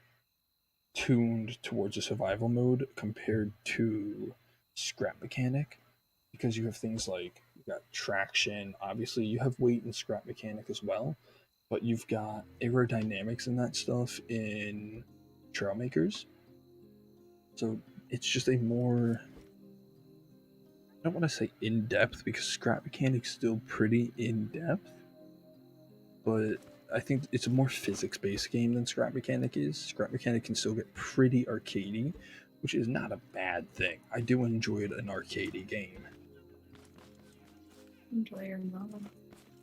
tuned towards a survival mode compared to scrap mechanic, because you have things like you got traction. Obviously, you have weight and scrap mechanic as well, but you've got aerodynamics and that stuff in Trailmakers. So it's just a more, I don't want to say in depth because scrap mechanic's still pretty in depth, but I think it's a more physics based game than scrap mechanic is. Scrap mechanic can still get pretty arcadey, which is not a bad thing. I do enjoy an arcadey game. Enjoy your mom.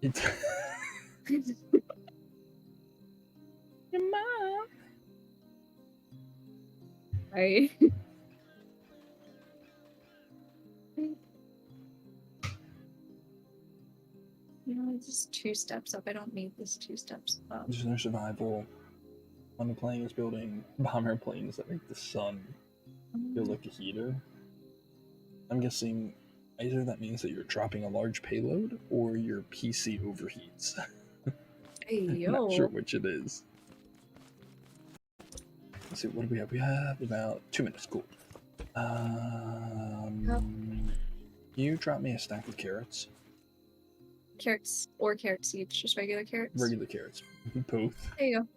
It's your mom. Right. No, it's just 2 steps up. I don't need this 2 steps up. There's no survival. On the plane is building bomber planes that make the sun feel like a heater. I'm guessing either that means that you're dropping a large payload or your PC overheats. Hey, I'm not sure yo. which it is. Let's see, what do we have? We have about 2 minutes. Cool. You drop me a stack of carrots. Carrots or carrot seeds, just regular carrots. Regular carrots. Both. There you go.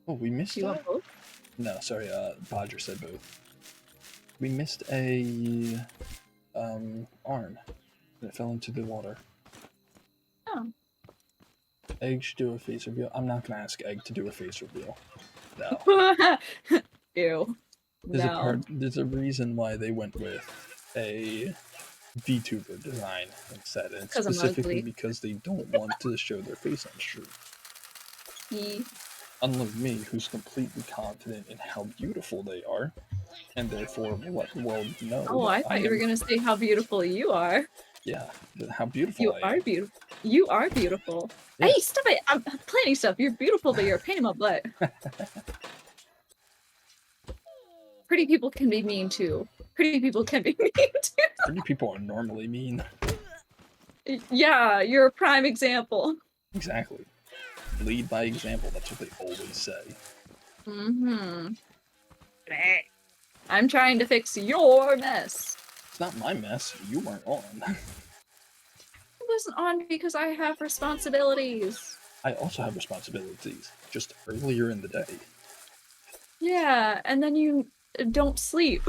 Oh, we missed. Do you want both? No, sorry. Bodger said both. We missed a arm that fell into the water. Oh. Egg should do a face reveal. I'm not gonna ask Egg to do a face reveal. No. Ew. There's a reason why they went with a VTuber design instead, and it's specifically because they don't want to show their face on stream. Unlike me, who's completely confident in how beautiful they are, and therefore let the world know. Oh, I thought you were gonna say how beautiful you are. Yeah, how beautiful you I are am. beautiful. You are beautiful. Yeah. Hey, stop it! I'm planning stuff. You're beautiful, but you're a pain in my butt. Pretty people can be mean too. Pretty people can be mean too. Pretty people are normally mean. Yeah, you're a prime example. Exactly. Lead by example. That's what they always say. Mm-hmm. I'm trying to fix your mess. It's not my mess. You weren't on. I wasn't on because I have responsibilities. I also have responsibilities, just earlier in the day. Yeah, and then you don't sleep.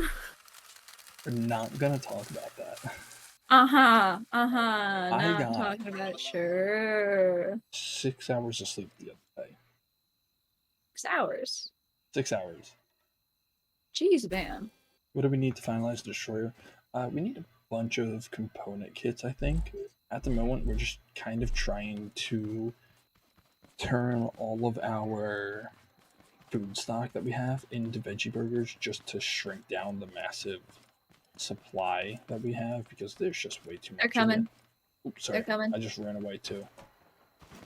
We're not gonna talk about that. Not talking about it, sure. 6 hours of sleep the other day. 6 hours? 6 hours. Jeez, man. What do we need to finalize the destroyer? We need a bunch of component kits, I think. At the moment, we're just kind of trying to turn all of our food stock that we have into veggie burgers just to shrink down the massive supply that we have because there's just way too They're much of it. coming. Oops, sorry, They're coming. I just ran away too.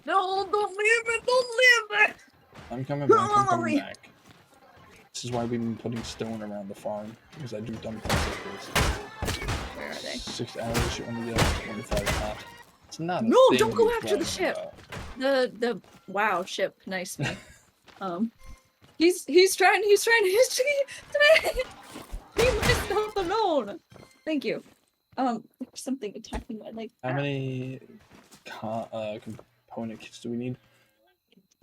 No, don't leave it! Don't leave it! I'm coming back. I'm coming Mommy. back. This is why we've been putting stone around the farm because I do dumb things like this. Where are they? 6 hours, you only get 25 pop. It's not a No, thing don't go we're after the bragging ship. about. The wow ship, nice me. He's trying leave myself alone. Thank you. There's something attacking my leg. How many component kits do we need?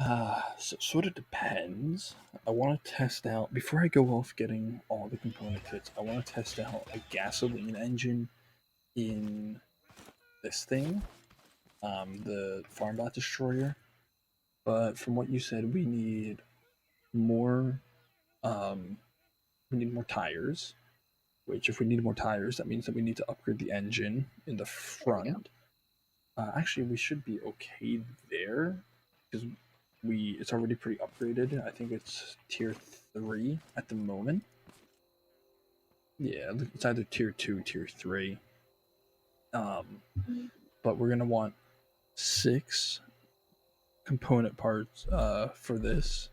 So it sort of depends. I want to test out, before I go off getting all the component kits, I want to test out a gasoline engine in this thing, the Farmbot Destroyer. But from what you said, we need more, tires. Which, if we need more tires, that means that we need to upgrade the engine in the front. Actually, we should be okay there because it's already pretty upgraded. I think it's tier 3 at the moment. Yeah, it's either tier 2, tier 3. But we're gonna want 6 component parts for this.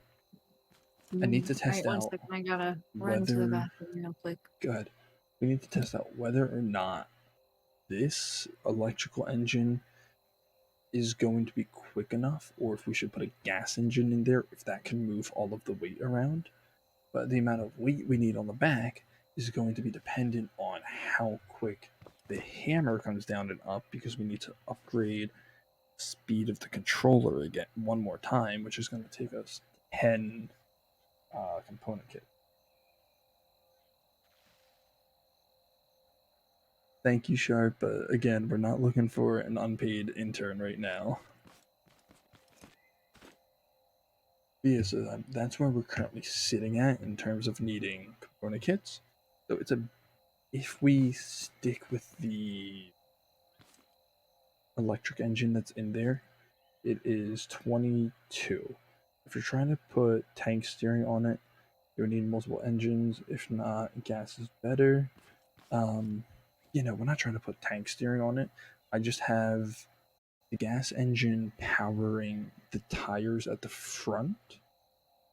I need to test out I gotta run to the bathroom real quick. Good. We need to test out whether or not this electrical engine is going to be quick enough, or if we should put a gas engine in there, if that can move all of the weight around. But the amount of weight we need on the back is going to be dependent on how quick the hammer comes down and up, because we need to upgrade the speed of the controller again one more time, which is going to take us 10 component kit. Thank you, Sharp, but again, we're not looking for an unpaid intern right now. Yeah, so that's where we're currently sitting at in terms of needing component kits. So if we stick with the electric engine that's in there, it is 22. If you're trying to put tank steering on it, you'll need multiple engines. If not, gas is better. We're not trying to put tank steering on it. I just have the gas engine powering the tires at the front.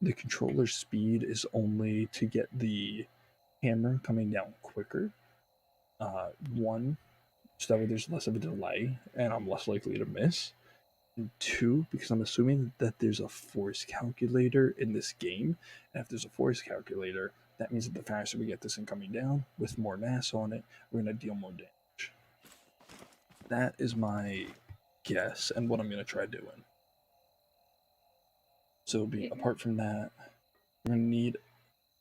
The controller speed is only to get the hammer coming down quicker. One, so that way there's less of a delay and I'm less likely to miss. And 2, because I'm assuming that there's a force calculator in this game. And if there's a force calculator, that means that the faster we get this thing coming down, with more mass on it, we're going to deal more damage. That is my guess and what I'm going to try doing. So apart from that, we're going to need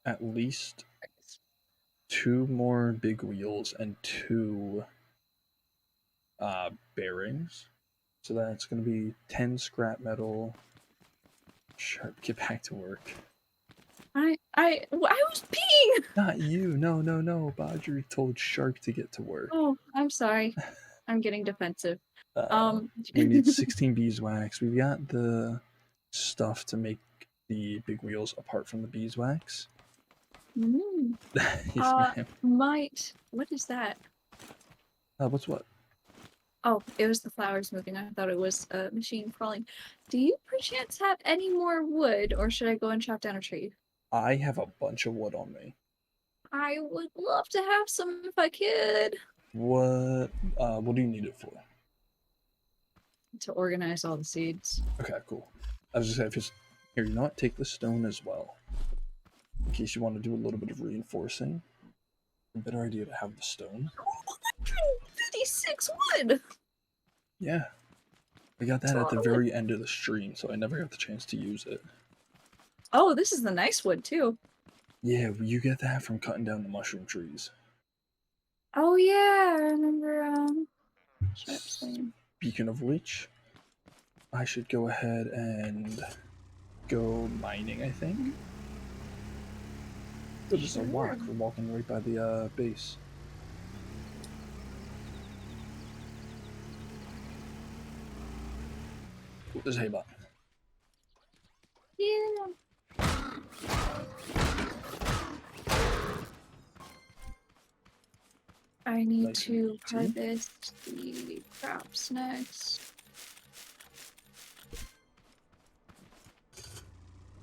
at least 2 more big wheels and 2 bearings. So that's going to be 10 scrap metal. Sharp, get back to work. I was peeing! Not you. No. Badri told Sharp to get to work. Oh, I'm sorry. I'm getting defensive. We need 16 beeswax. We've got the stuff to make the big wheels apart from the beeswax. Yes, ma'am. What is that? What's what? Oh, it was the flowers moving. I thought it was a machine crawling. Do you perchance have any more wood, or should I go and chop down a tree? I have a bunch of wood on me. I would love to have some if I could. What do you need it for? To organize all the seeds. Okay, cool. I was just saying, here, you know what? Take the stone as well. In case you want to do a little bit of reinforcing. A better idea to have the stone. 156 wood! Yeah. I got that at the very end of the stream, so I never got the chance to use it. Oh, this is the nice wood, too. Yeah, you get that from cutting down the mushroom trees. Oh, yeah, I remember, Sharp saying. Speaking of which, I should go ahead and go mining, I think. So just a walk. We're walking right by the base. There's a hay bot. Yeah. I need Nice to and easy. harvest the crops next.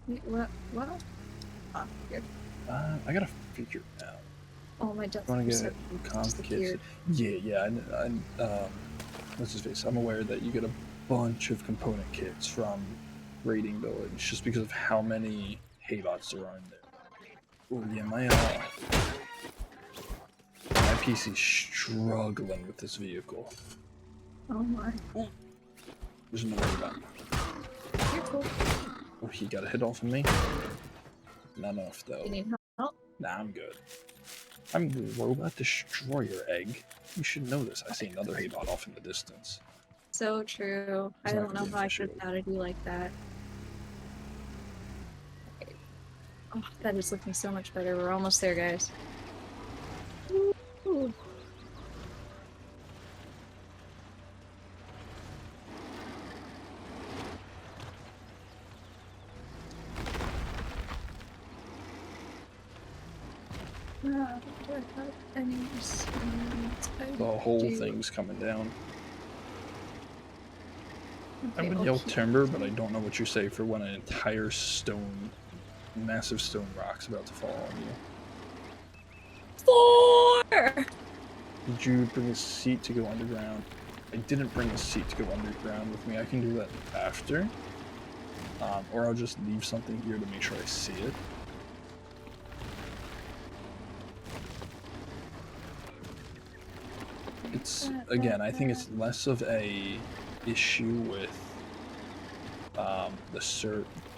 Wait, what? What? Ah, here. I gotta figure it out. Oh, my death You want to percent get comp kits? disappeared. Yeah. Let's just face it, I'm aware that you get a bunch of component kits from Raiding Village just because of how many haybots there are in there. Oh yeah, my PC's struggling with this vehicle. Oh my. There's no way about it. You're cool. Oh, he got a hit off of me. Not enough though. You need help? Nah, I'm good. I'm the robot destroyer egg. You should know this. I see another haybot off in the distance. So true. It's I not don't gonna know be an how I issue. could have doubted you like that. Okay. Oh, that is looking so much better. We're almost there, guys. Ooh. Do I have any seeds? The whole thing's coming down. I would yell timber, but I don't know what you say for when an entire massive stone rock's about to fall on you. 4! Did you bring a seat to go underground? I didn't bring a seat to go underground with me. I can do that after. Or I'll just leave something here to make sure I see it. It's, again, I think it's less of a issue with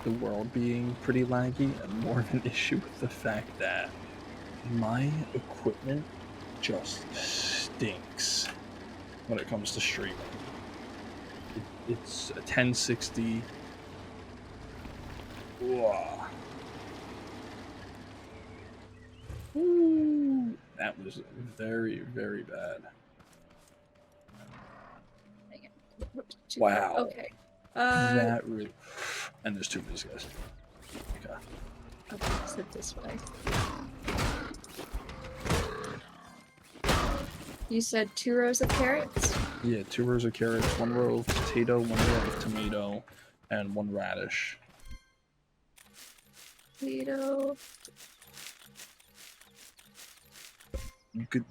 the world being pretty laggy and more of an issue with the fact that my equipment just stinks when it comes to streaming. It's a 1060. Ooh, that was very, very bad. Wow. Okay. That really. And there's two of these guys. Okay. Okay, sit this way. You said 2 rows of carrots? Yeah, 2 rows of carrots, 1 row of potato, 1 row of tomato, and 1 radish. Potato.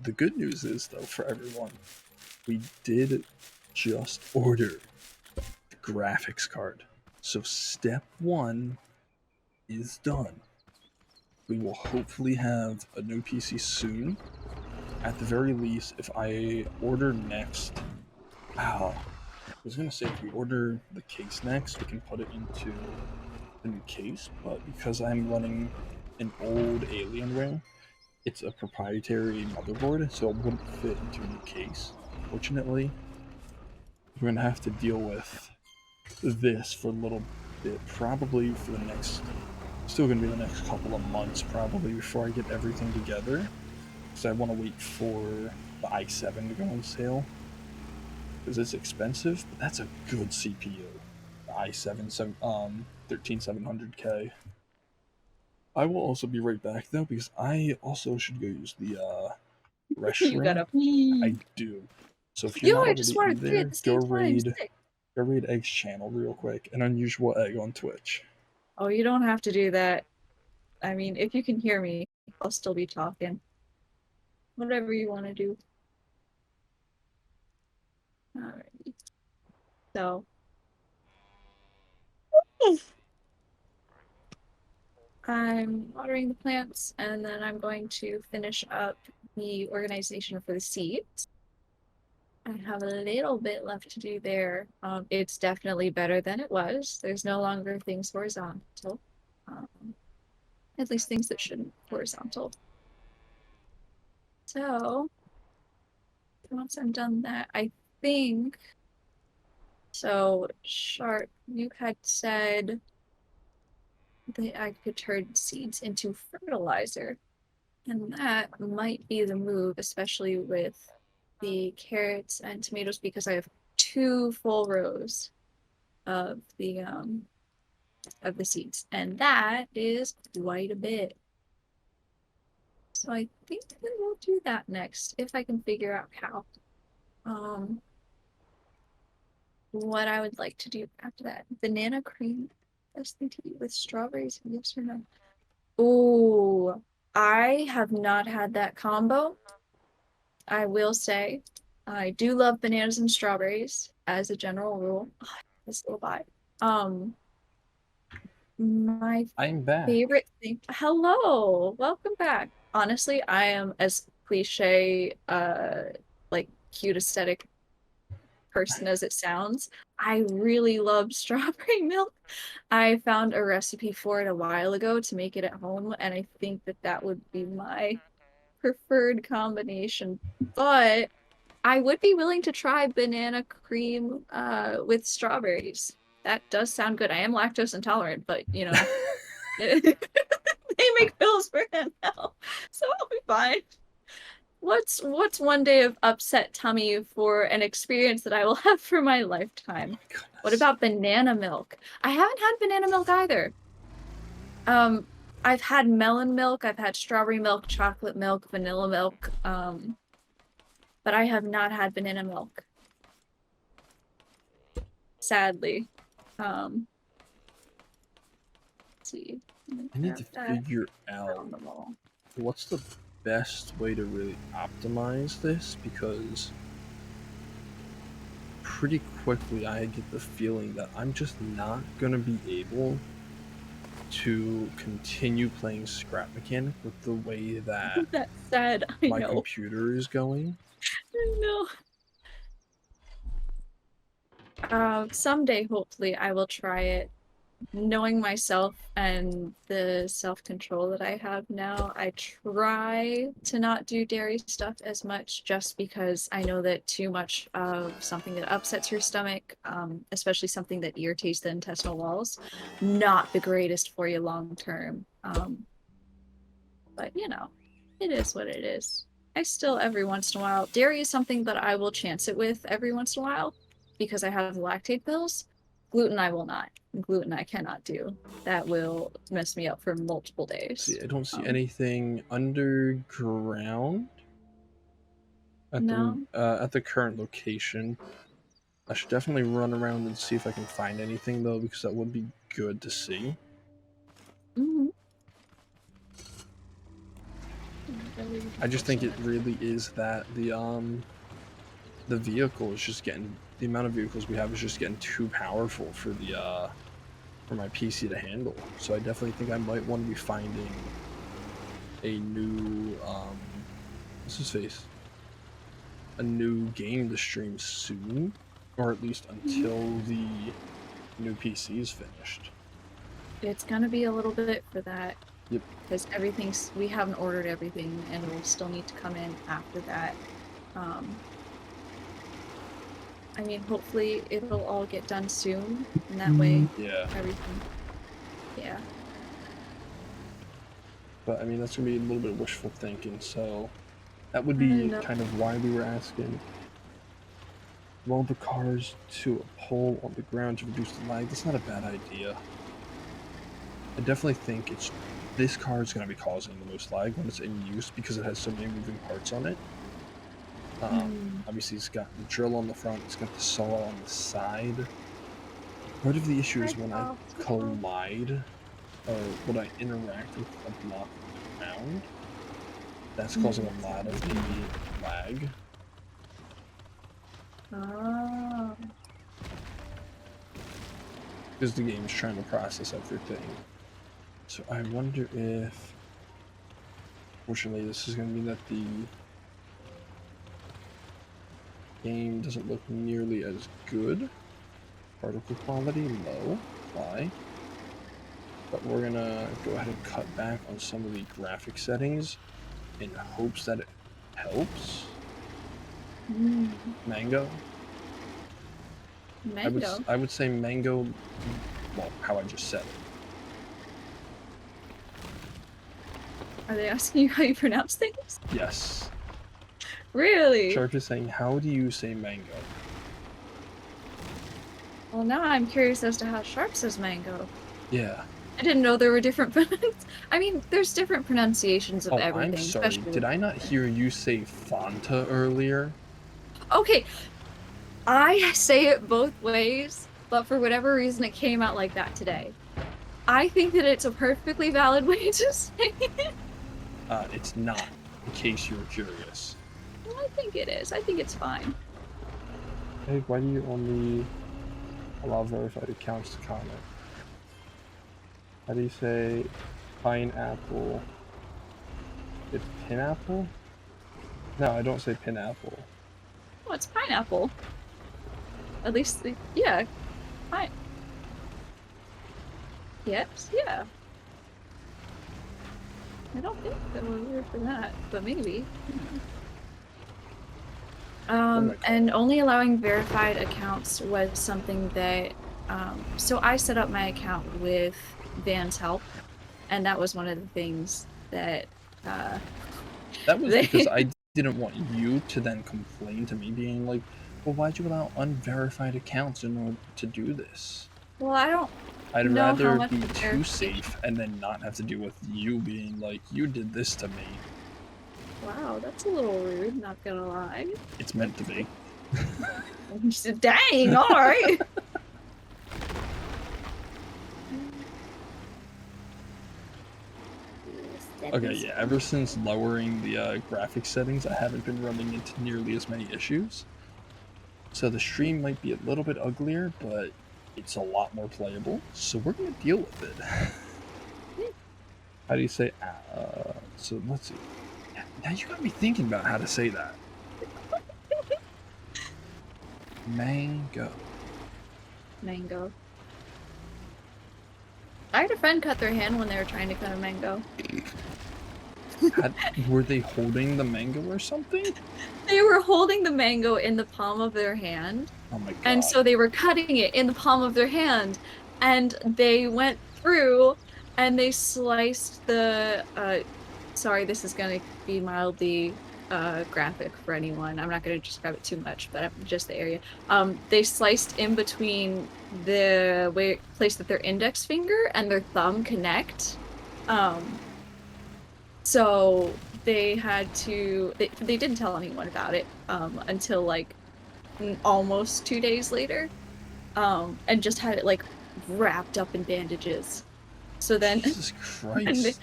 The good news is, though, for everyone, we did just order the graphics card. So step 1 is done. We will hopefully have a new PC soon. At the very least, if I order next... Wow. I was going to say, if we order the case next, we can put it into the new case, but because I'm running an old Alienware, it's a proprietary motherboard, so it wouldn't fit into a new case. Fortunately, we're going to have to deal with this for a little bit, probably for the next... Still going to be the next couple of months, probably, before I get everything together. Because I want to wait for the i7 to go on sale. Because it's expensive, but that's a good CPU. The i7 13700K. I will also be right back though, because I also should go use the You restroom. gotta pee. I do. So if you're not I just already wanted in to pee there, at the same time. go raid Egg's channel real quick. An unusual egg on Twitch. Oh, you don't have to do that. I mean, if you can hear me, I'll still be talking. Whatever you want to do. Alrighty. So. I'm watering the plants, and then I'm going to finish up the organization for the seeds. I have a little bit left to do there. It's definitely better than it was. There's no longer things horizontal. Um, at least things that shouldn't be horizontal. So, once I'm done that, I think... So, Sharp, you had said that I could turn seeds into fertilizer. And that might be the move, especially with the carrots and tomatoes, because I have 2 full rows of the of the seeds, and that is quite a bit. So I think that we'll do that next if I can figure out how. What I would like to do after that. Banana cream SDT with strawberries, yes or no? Oh, I have not had that combo. I will say, I do love bananas and strawberries as a general rule. This little bite. My I'm back. favorite thing. Hello, welcome back. Honestly, I am as cliche, like cute aesthetic person as it sounds. I really love strawberry milk. I found a recipe for it a while ago to make it at home, and I think that that would be my preferred combination. But I would be willing to try banana cream with strawberries. That does sound good. I am lactose intolerant, but you know, they make pills for it now, so I'll be fine. What's one day of upset tummy for an experience that I will have for my lifetime? What Goodness. about banana milk? I haven't had banana milk either. Um, I've had melon milk, I've had strawberry milk, chocolate milk, vanilla milk, but I have not had banana milk. Sadly. Let's see. I need to figure out On the wall. what's the best way to really optimize this, because pretty quickly I get the feeling that I'm just not gonna be able to continue playing Scrap Mechanic with the way that That's sad. I my know. computer is going. I know. Someday, hopefully, I will try it. Knowing myself and the self-control that I have now, I try to not do dairy stuff as much just because I know that too much of something that upsets your stomach, especially something that irritates the intestinal walls, not the greatest for you long term. But you know, it is what it is. I still, every once in a while, dairy is something that I will chance it with every once in a while because I have lactate pills. Gluten, I will not. Gluten, I cannot do. That will mess me up for multiple days. See, I don't see anything underground at No. at the current location. I should definitely run around and see if I can find anything though, because that would be good to see. Mm-hmm. I just think it really is that the vehicle is just getting, the amount of vehicles we have is just getting too powerful for the for my PC to handle. So I definitely think I might want to be finding a new what's his face? A new game to stream soon, or at least until the new PC is finished. It's gonna be a little bit for that. Yep. Because we haven't ordered everything and it will still need to come in after that. I mean, hopefully it'll all get done soon, and that way, Yeah. everything. Yeah. But I mean, that's gonna be a little bit of wishful thinking. So that would be kind of why we were asking. Load the cars to a pole on the ground to reduce the lag. That's not a bad idea. I definitely think this car is going to be causing the most lag when it's in use because it has so many moving parts on it. Obviously, it's got the drill on the front, it's got the saw on the side. Part of the issue is when I collide or when I interact with a block on the ground, that's causing a lot of the lag. Oh. Because the game's trying to process everything. So I wonder if, fortunately, this is going to mean that the game doesn't look nearly as good. Particle quality low. Why? But we're gonna go ahead and cut back on some of the graphic settings in hopes that it helps. Mango. Mango? I would say mango, well, how I just said it. Are they asking you how you pronounce things? Yes. Really? Sharp is saying, how do you say mango? Well, now I'm curious as to how Sharp says mango. Yeah. I didn't know there were different I mean, there's different pronunciations of Oh, I'm everything, sorry. especially Did with I not hear you say Fanta earlier? Okay, I say it both ways, but for whatever reason it came out like that today. I think that it's a perfectly valid way to say it. It's not, in case you were curious. Well, I think it is. I think it's fine. Hey, why do you only allow verified accounts to comment? How do you say pineapple? It's pineapple? No, I don't say pineapple. Well, it's pineapple. At least, yeah. Pine. Yes, yeah. I don't think that we're weird for that, but maybe. And only allowing verified accounts was something that, so I set up my account with Van's help, and that was one of the things that, That was they, because I didn't want you to then complain to me, being like, well, why'd you allow unverified accounts in order to do this? well, I don't I'd know how rather much be of too verification. safe and then not have to deal with you being like, you did this to me. Wow, that's a little rude, not gonna lie. It's meant to be. Dang, alright. Okay, yeah, ever since lowering the graphics settings, I haven't been running into nearly as many issues. So the stream might be a little bit uglier, but it's a lot more playable, so we're gonna deal with it. How do you say, so let's see. Now you got me thinking about how to say that. Mango. Mango. I had a friend cut their hand when they were trying to cut a mango. Were they holding the mango or something? They were holding the mango in the palm of their hand. Oh my god. And so they were cutting it in the palm of their hand. And they went through and they sliced the sorry, this is gonna be mildly graphic for anyone. I'm not gonna describe it too much, but just the area. They sliced in between the place that their index finger and their thumb connect. So they had to, they didn't tell anyone about it until like almost 2 days later, and just had it like wrapped up in bandages. So then, Jesus Christ.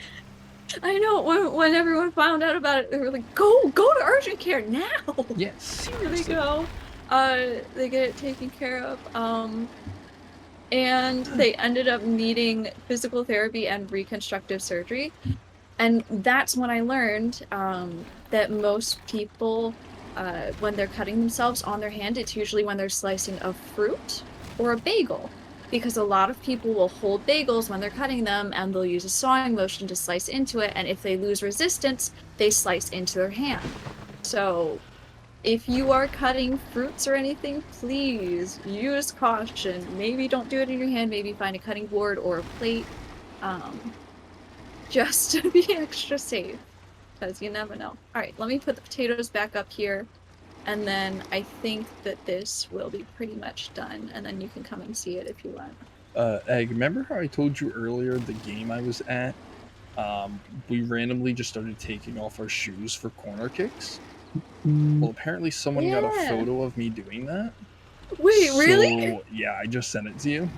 I know when everyone found out about it, they were like, "Go to urgent care now!" Yeah, Here they seriously. go. They get it taken care of. And they ended up needing physical therapy and reconstructive surgery. And that's when I learned that most people, when they're cutting themselves on their hand, it's usually when they're slicing a fruit or a bagel. Because a lot of people will hold bagels when they're cutting them and they'll use a sawing motion to slice into it. And if they lose resistance, they slice into their hand. So if you are cutting fruits or anything, please use caution. Maybe don't do it in your hand. Maybe find a cutting board or a plate. Just to be extra safe, because you never know. All right, let me put the potatoes back up here, and then I think that this will be pretty much done, and then you can come and see it if you want. Egg, remember how I told you earlier the game I was at? We randomly just started taking off our shoes for corner kicks. Well, apparently someone got a Yeah. photo of me doing that. Wait, really? So, yeah, I just sent it to you.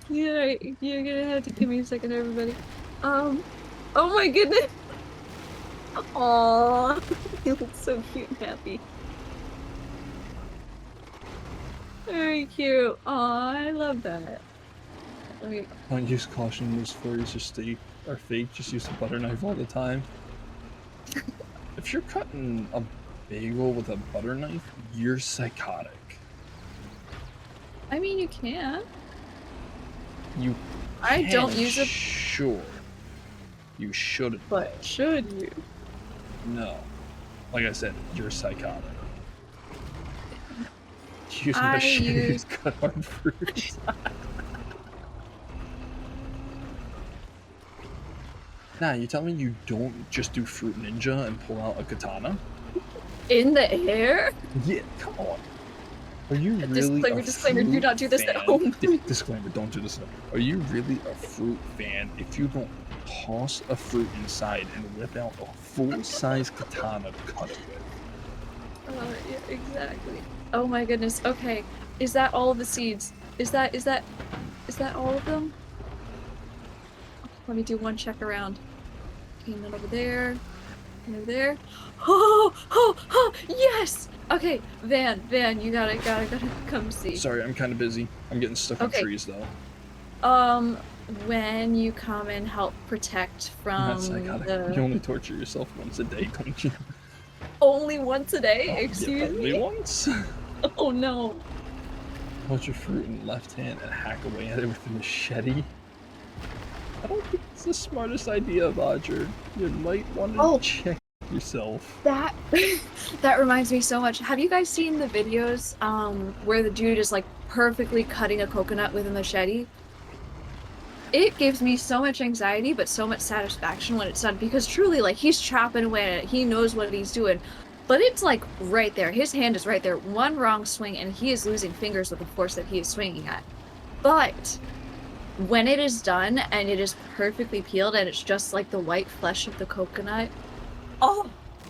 Yeah, you're gonna have to give me a second, everybody. Oh my goodness. Aww, you look so cute and happy. Very cute. Aw, I love that. Let me... Don't use caution, those furries are fake, just use a butter knife all the time. If you're cutting a bagel with a butter knife, you're psychotic. I mean, you can. You I can, don't use it. Sure. You shouldn't. But should you? No. Like I said, you're psychotic. Use I machine use- to cut on fruit. Nah, you tell me you don't just do Fruit Ninja and pull out a katana? In the air? Yeah, come on. Are you really Disclaimer, a disclaimer, do fruit not do this at fan? home. Disclaimer, don't do this at home. Are you really a fruit fan if you don't toss a fruit inside and whip out a full-size katana to cut it with? Yeah, exactly. Oh my goodness. Okay. Is that all of the seeds? Is that all of them? Let me do one check around. Okay, none over there. None over there. Oh, yes! Okay, Van, you gotta come see. Sorry, I'm kind of busy. I'm getting stuck on Okay. trees though. When you come and help protect from That's psychotic. You only torture yourself once a day, don't you? Only once a day? Oh, Excuse only me? once? Oh no. Hold your fruit in the left hand and hack away at it with a machete. I don't think it's the smartest idea, Roger. You might want to check yourself. That that reminds me so much. Have you guys seen the videos where the dude is like perfectly cutting a coconut with a machete? It gives me so much anxiety but so much satisfaction when it's done because truly like he's chopping away at it. He knows what he's doing. But it's like right there. His hand is right there. One wrong swing and he is losing fingers with the force that he is swinging at. But when it is done and it is perfectly peeled and it's just like the white flesh of the coconut, oh,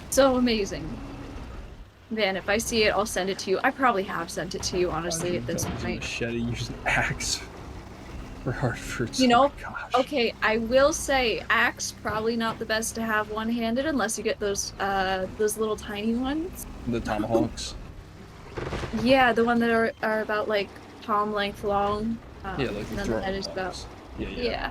so amazing. Man, if I see it, I'll send it to you. I probably have sent it to you, honestly, at this point. Machete, use an axe for hard fruits. You know, oh my gosh. okay, I will say axe probably not the best to have one-handed unless you get those little tiny ones. The tomahawks. Yeah, the one that are about like palm length long. Yeah, like the throwing that is about. Yeah.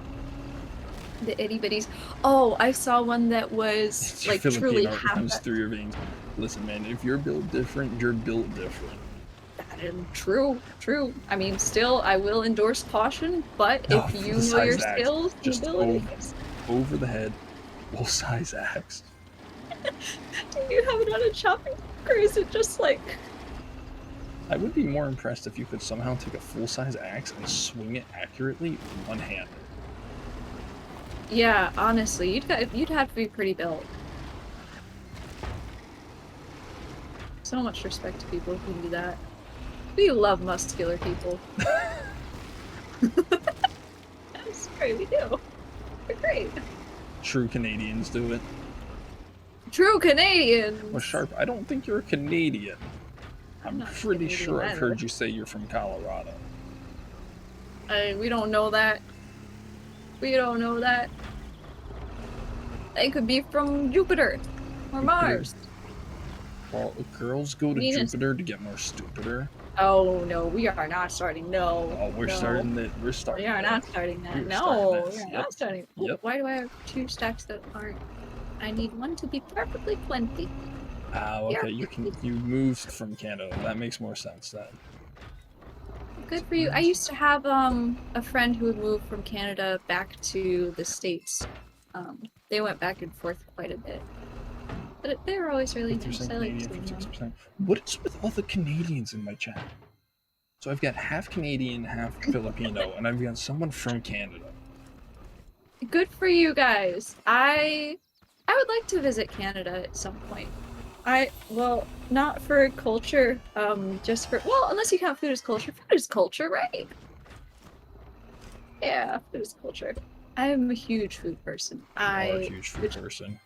The itty bitties. Oh, I saw one that was like truly half. Runs through your veins. Listen, man, if you're built different, you're built different. True. I mean, still, I will endorse caution, but if you know your skills and abilities. Over the head, full-size axe. Do you have it on a chopping block, or is it just like... I would be more impressed if you could somehow take a full-size axe and swing it accurately one-handed. Yeah, honestly, you'd have to be pretty built. So much respect to people who can do that. We love muscular people. I'm sorry, we do. They're great. True Canadians do it. True Canadians! Well, Sharp, I don't think you're a Canadian. I'm pretty sure I've either. heard you say you're from Colorado. We don't know that. We don't know that. They could be from Jupiter or Mars. Well, girls go to Jupiter to get more stupider. Oh no, we are not starting. No. Oh, we're starting that. We're starting. We are not starting that. No, we are not starting. Yep. Why do I have 2 stacks that aren't? I need one to be perfectly plenty. Oh, okay. You moved from Canada. That makes more sense then. Good for you. I used to have a friend who had moved from Canada back to the States. They went back and forth quite a bit. But they were always really nice. I like them. What is with all the Canadians in my chat? So I've got half Canadian, half Filipino, and I've got someone from Canada. Good for you guys. I would like to visit Canada at some point. Well, not for culture, just for, well, unless you count food as culture. Food is culture, right? Yeah, food is culture. I am a huge food person. I'm a huge food person.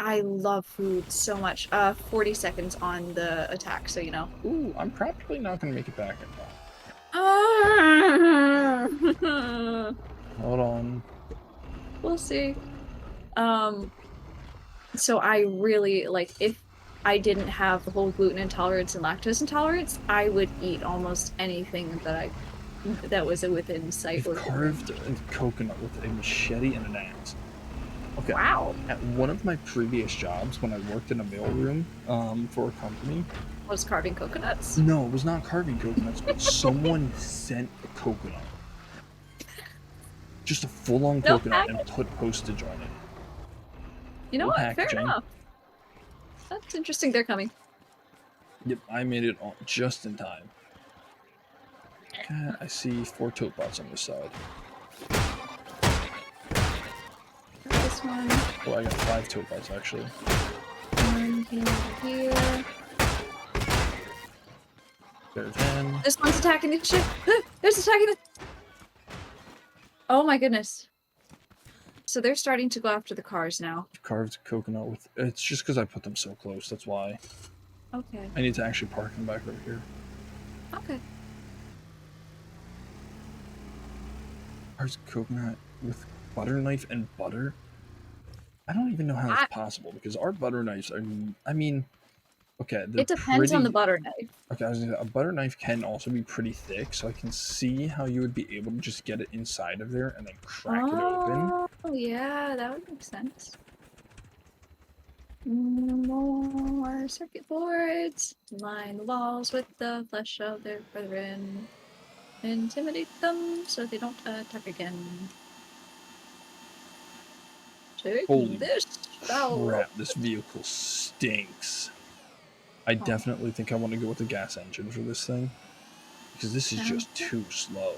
I love food so much. 40 seconds on the attack, so you know. Ooh, I'm probably not gonna make it back in time. Hold on. We'll see. So I really, like, if I didn't have the whole gluten intolerance and lactose intolerance, I would eat almost anything that was within sight. You've carved a coconut with a machete and an axe. Okay. Wow. At one of my previous jobs, when I worked in a mailroom for a company... Was carving coconuts? No, it was not carving coconuts, but someone sent a coconut. Just a full-on coconut and put postage on it. You know what? Fair enough. That's interesting. They're coming. Yep, I made it just in time. Okay, I see 4 tote bots on this side. This one. Oh, I got 5 tote bots actually. One over here. There's him. This one's attacking the ship. There's attacking the. Oh my goodness. So they're starting to go after the cars now. Carved coconut with. It's just because I put them so close. That's why. Okay. I need to actually park them back over here. Okay. Carved coconut with butter knife and butter. I don't even know how that's possible because our butter knives are. I mean, okay, they're It depends on the pretty- butter knife. Okay, I was gonna say, a butter knife can also be pretty thick, so I can see how you would be able to just get it inside of there and then crack it open. Oh, yeah, that would make sense. More circuit boards. Line the walls with the flesh of their brethren. Intimidate them so they don't attack again. Take Holy this foul. crap, this vehicle stinks. I definitely think I want to go with the gas engine for this thing. Because this is just too slow.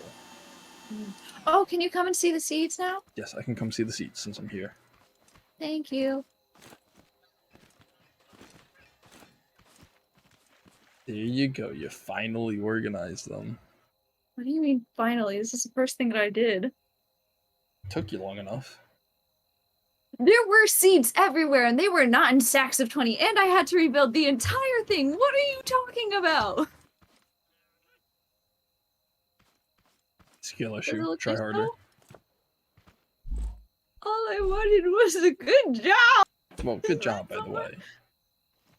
Oh, can you come and see the seeds now? Yes, I can come see the seats since I'm here. Thank you. There you go, you finally organized them. What do you mean finally? This is the first thing that I did. Took you long enough. There were seeds everywhere and they were not in stacks of 20 and I had to rebuild the entire thing. What are you talking about? Skill Does it issue. look Try harder. useful? All I wanted was a good job. Well, good job, by the way.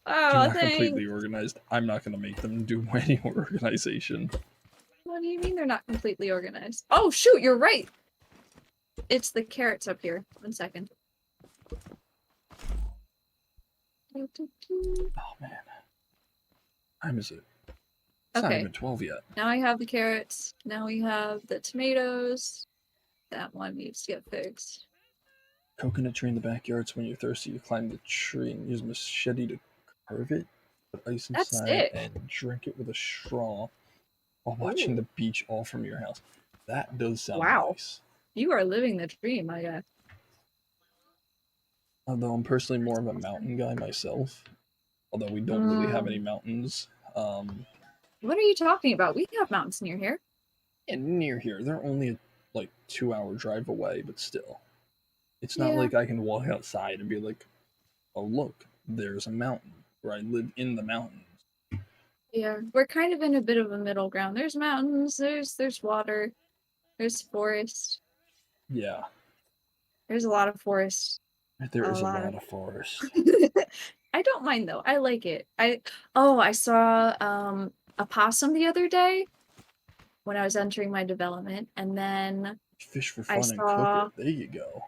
Oh, They're not thanks. completely organized. I'm not going to make them do any more organization. What do you mean they're not completely organized? Oh, shoot, you're right. It's the carrots up here. 1 second. Oh, man. Time is it? It's not Okay. even 12 yet. Now I have the carrots. Now we have the tomatoes. That one needs to get fixed. Coconut tree in the backyard, so when you're thirsty, you climb the tree and use a machete to carve it, put ice That's inside, sick. and drink it with a straw while watching the beach all from your house. That does sound nice. You are living the dream, my guy. Although I'm personally more of a mountain guy myself. Although we don't really have any mountains. What are you talking about? We have mountains near here. And near here, they're only a 2-hour drive away, but still. It's not Yeah. like I can walk outside and be like, oh look, there's a mountain where I live in the mountains. Yeah, we're kind of in a bit of a middle ground. There's mountains, there's water, there's forest. Yeah. There's a lot of forest. There is a lot of forest. I don't mind though. I like it. I saw a possum the other day when I was entering my development, and then Fish for fun and saw- cook it. There you go.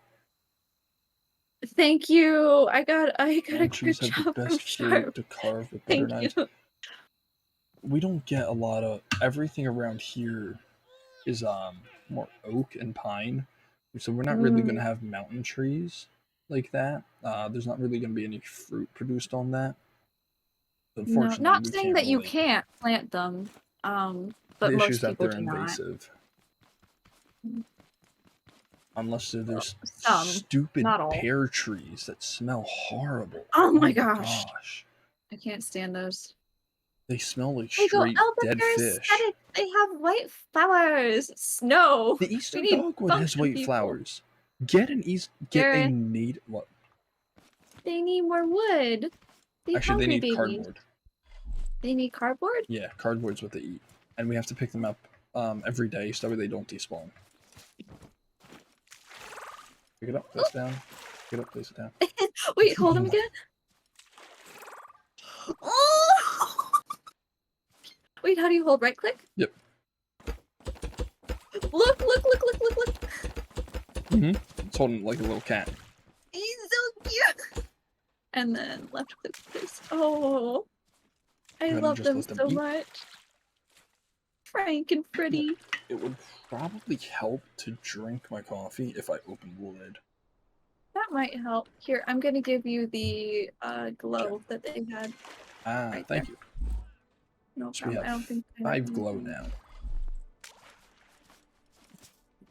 thank you. I got a good Trees have the job from best Sharp. fruit to carve with butter Thank knives. you. We don't get a lot of everything around here is more oak and pine. So we're not really gonna have mountain trees like that. There's not really gonna be any fruit produced on that. No, Unfortunately, not we saying can't that you really- can't plant them, but the most issues that people they're do not. invasive. Unless there's Some, stupid not all. pear trees that smell horrible. Oh my gosh. gosh. I can't stand those. They smell like They go, straight dead elderberries fish. said it. They have white flowers. Snow. The Eastern We need dogwood has function white people. flowers. Get a Aaron. native. What? They need more wood. The Actually, they hungry need babies. cardboard. They need cardboard? Yeah, cardboard's what they eat, and we have to pick them up every day so that way they don't despawn. Pick it up, place it down. Pick it up, place it down. Wait, hold them again. Oh! Wait, how do you hold right click? Yep. Look, look, look, look, look, look. It's holding like a little cat. He's so cute. And then left click this. Oh, I Gotta love just them let them so eat. much. Frank and Freddy. It would probably help to drink my coffee if I opened the lid. That might help. Here, I'm gonna give you the glow that they had. Ah, Right thank there. you. No So we problem. I have don't think I 5 have glow anything. now.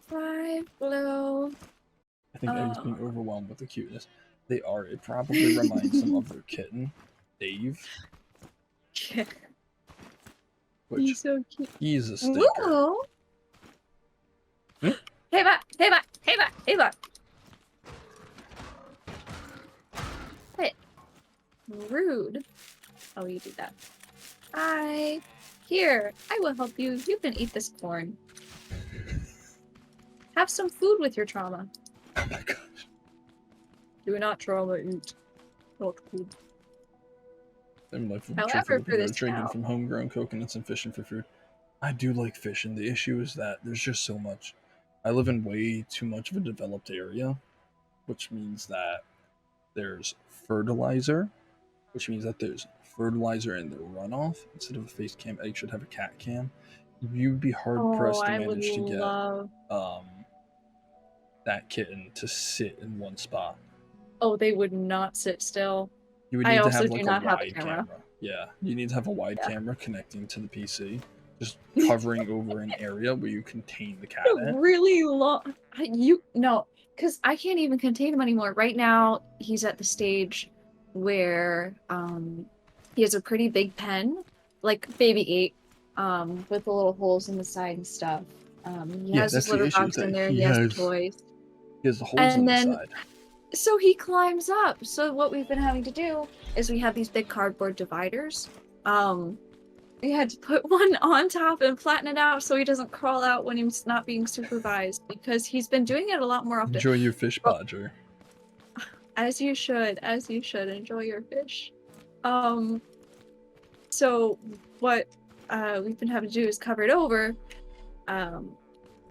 5 glow. I think Egg's being overwhelmed with the cuteness. They are. It probably reminds them of their kitten, Dave. Yeah. which He's so cute. he's a stinker. Whoa. Hmm? Hey, bot. Hey, bot. Hey, bot. Hey, bot. Hey. Rude. Oh, you do that. Hi. Here, I will help you. You can eat this corn. Have some food with your trauma. Oh my gosh. Do not trauma eat. Not cool. I'm like, However, for this drinking cow. from homegrown coconuts and fishing for food. I do like fishing. The issue is that there's just so much. I live in way too much of a developed area, which means that there's fertilizer, which means that there's fertilizer in the runoff. Instead of a face cam, egg should have a cat cam. You'd be hard pressed to I would manage to get love. that kitten to sit in one spot. Oh, they would not sit still. You would I need to also have do like a not have a wide camera. camera. Yeah, you need to have a wide Yeah. camera connecting to the PC, just covering over an area where you contain the cat at. Really long. No, because I can't even contain him anymore. Right now, he's at the stage where he has a pretty big pen, like baby 8, with the little holes in the side and stuff. He Yeah, has his that's the litter issue, is box in that there. he He has has toys, the holes and in the then side. so he climbs up. So what we've been having to do is we have these big cardboard dividers. We had to put one on top and flatten it out so he doesn't crawl out when he's not being supervised, because he's been doing it a lot more often. Enjoy your fish Well, podger. as you should enjoy your fish. So what we've been having to do is cover it over.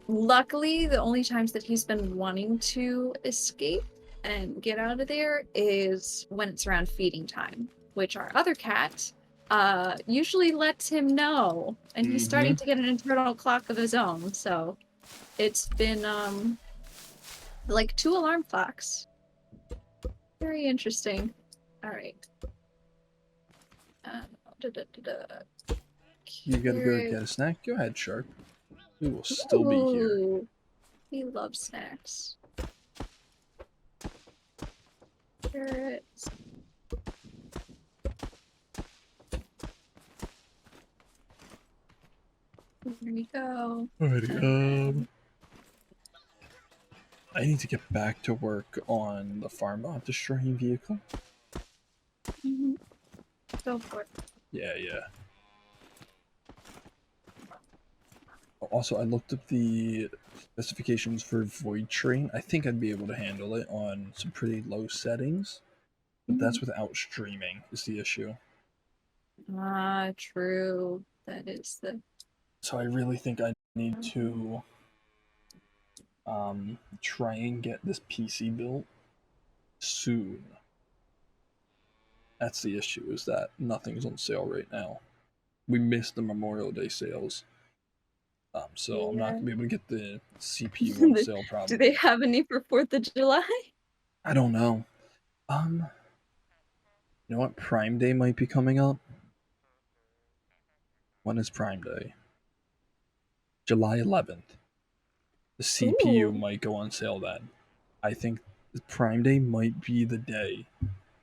Luckily, the only times that he's been wanting to escape and get out of there is when it's around feeding time, which our other cat usually lets him know, and he's starting to get an internal clock of his own. So it's been like 2 alarm clocks. Very interesting. All right. You gotta go get a snack? Go ahead, Shark. We will still be here. Ooh, he loves snacks. Carrots. Here we go. Alrighty, I need to get back to work on the farm bot destroying vehicle. Go for it. Yeah. Also, I looked up the specifications for Void Train. I think I'd be able to handle it on some pretty low settings, but that's without streaming is the issue. Ah, true. That is the. So I really think I need to try and get this PC built soon. That's the issue, is that nothing's on sale right now. We missed the Memorial Day sales. So I'm not Yeah. gonna be able to get the CPU on sale probably. Do they have any for 4th of July? I don't know. You know what? Prime Day might be coming up. When is Prime Day? July 11th. The CPU Ooh. might go on sale then. I think Prime Day might be the day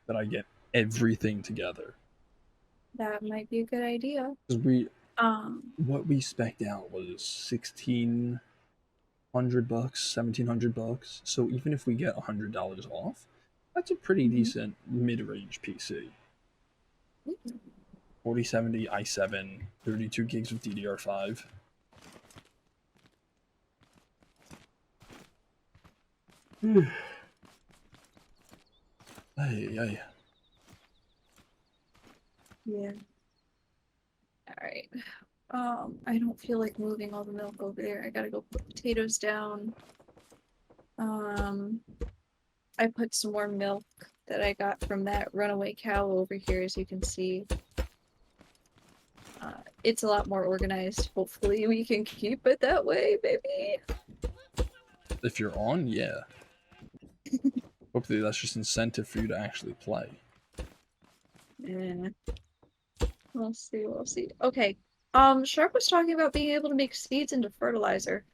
that I get everything together. That might be a good idea. Because Um, what we spec'd out was $1,600, $1,700. So even if we get $100 off, that's a pretty decent mid-range PC. 4070 i7, 32 gigs of DDR5. Hey. Yeah. Alright. I don't feel like moving all the milk over there. I gotta go put potatoes down. I put some more milk that I got from that runaway cow over here, as you can see. It's a lot more organized. Hopefully we can keep it that way, baby. If you're on, yeah. Hopefully that's just incentive for you to actually play. Yeah. We'll see. Okay. Sharp was talking about being able to make seeds into fertilizer.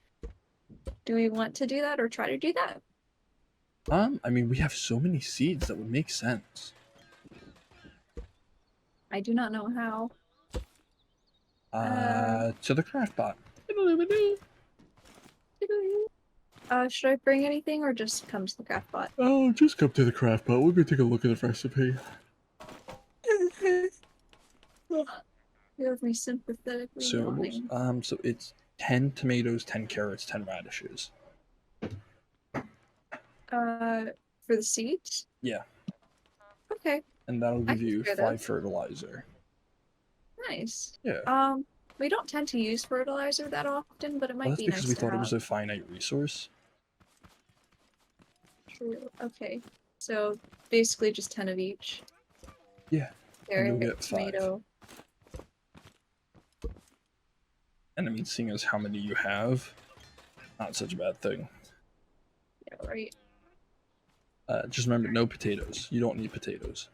Do we want to do that or try to do that? I mean, we have so many seeds that would make sense. I do not know how. To the craft bot. Should I bring anything or just come to the craft bot? Oh, just come to the craft bot. We're gonna take a look at the recipe. You have me sympathetically So, yawning. so it's 10 tomatoes, 10 carrots, 10 radishes. For the seeds? Yeah. Okay, And that'll give can you spare 5 those. fertilizer. Nice. Yeah. We don't tend to use fertilizer that often, but it Well, might that's be because nice we to thought it have. was a finite resource. True. Okay. So basically just 10 of each. Yeah. And you'll Carrot, get 5. tomato. And I mean, seeing as how many you have, not such a bad thing. Yeah, right. Just remember, no potatoes. You don't need potatoes.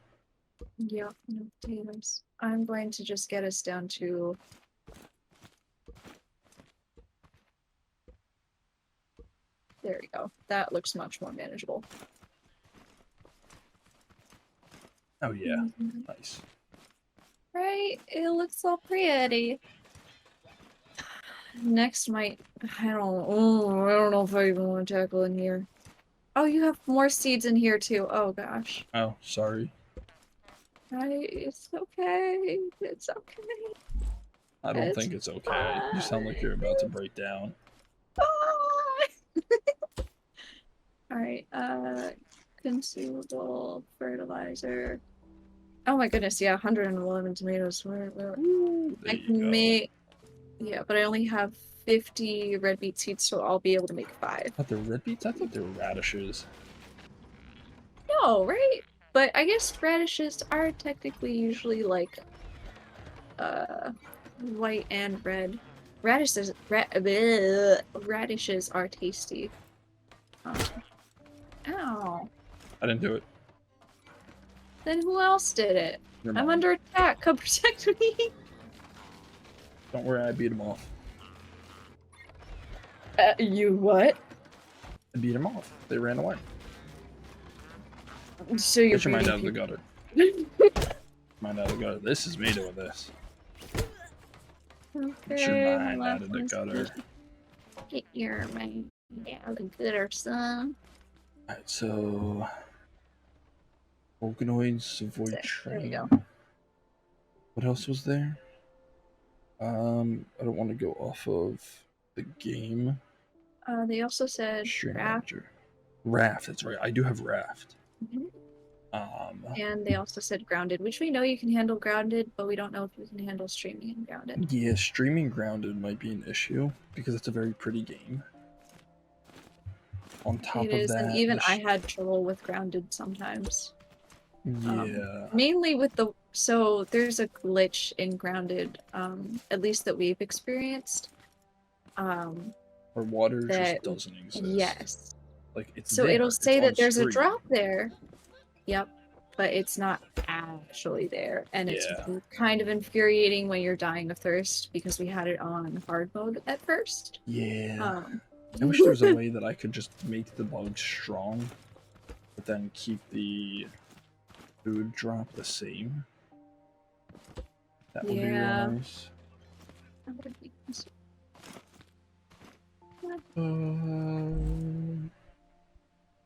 Yeah, no potatoes. I'm going to just get us down to there we go. That looks much more manageable. Oh yeah, Mhm. nice. Right? It looks all pretty. Next might I don't know if I even want to tackle in here. Oh, you have more seeds in here too. Oh gosh. Oh, sorry. It's okay. It's okay. I don't It's think it's okay. You sound like you're about to break down. Alright, consumable fertilizer. Oh my goodness, yeah, 111 tomatoes. There I you can go. make, yeah, but I only have 50 red beet seeds, so I'll be able to make 5. I thought they were red beets? I thought they were radishes. No, right? But I guess radishes are technically usually like, white and red. Radishes are tasty. Ow. I didn't do it. Then who else did it? Your I'm mom. under attack. Come protect me. Don't worry, I beat them off. You what? I beat them off. They ran away. So you're Get your mind breeding out of the people. gutter. Mind out of the gutter. This is me doing this. Get your Okay, mind my out of the left one's gutter. good. Get your mind out of the gutter, son. Alright, so... Organoids, avoid There we train. go. What else was there? I don't want to go off of the game. They also said Stream raft. manager. Raft, that's right. I do have raft. Mhm. Um, And they also said grounded, which we know you can handle grounded, but we don't know if you can handle streaming and grounded. yeah, streaming grounded might be an issue because it's a very pretty game. On top It of is, that, and even I had trouble with grounded sometimes. yeah, Mainly with the so there's a glitch in grounded, at least that we've experienced. or water That just doesn't exist. yes. Like it's So there, it'll it's say on that there's a screen. drop there. Yep. But it's not actually there. And it's Yeah. kind of infuriating when you're dying of thirst because we had it on hard mode at first. Yeah. I wish there was a way that I could just make the bugs strong, but then keep the food drop the same. That would be Yeah. real nice.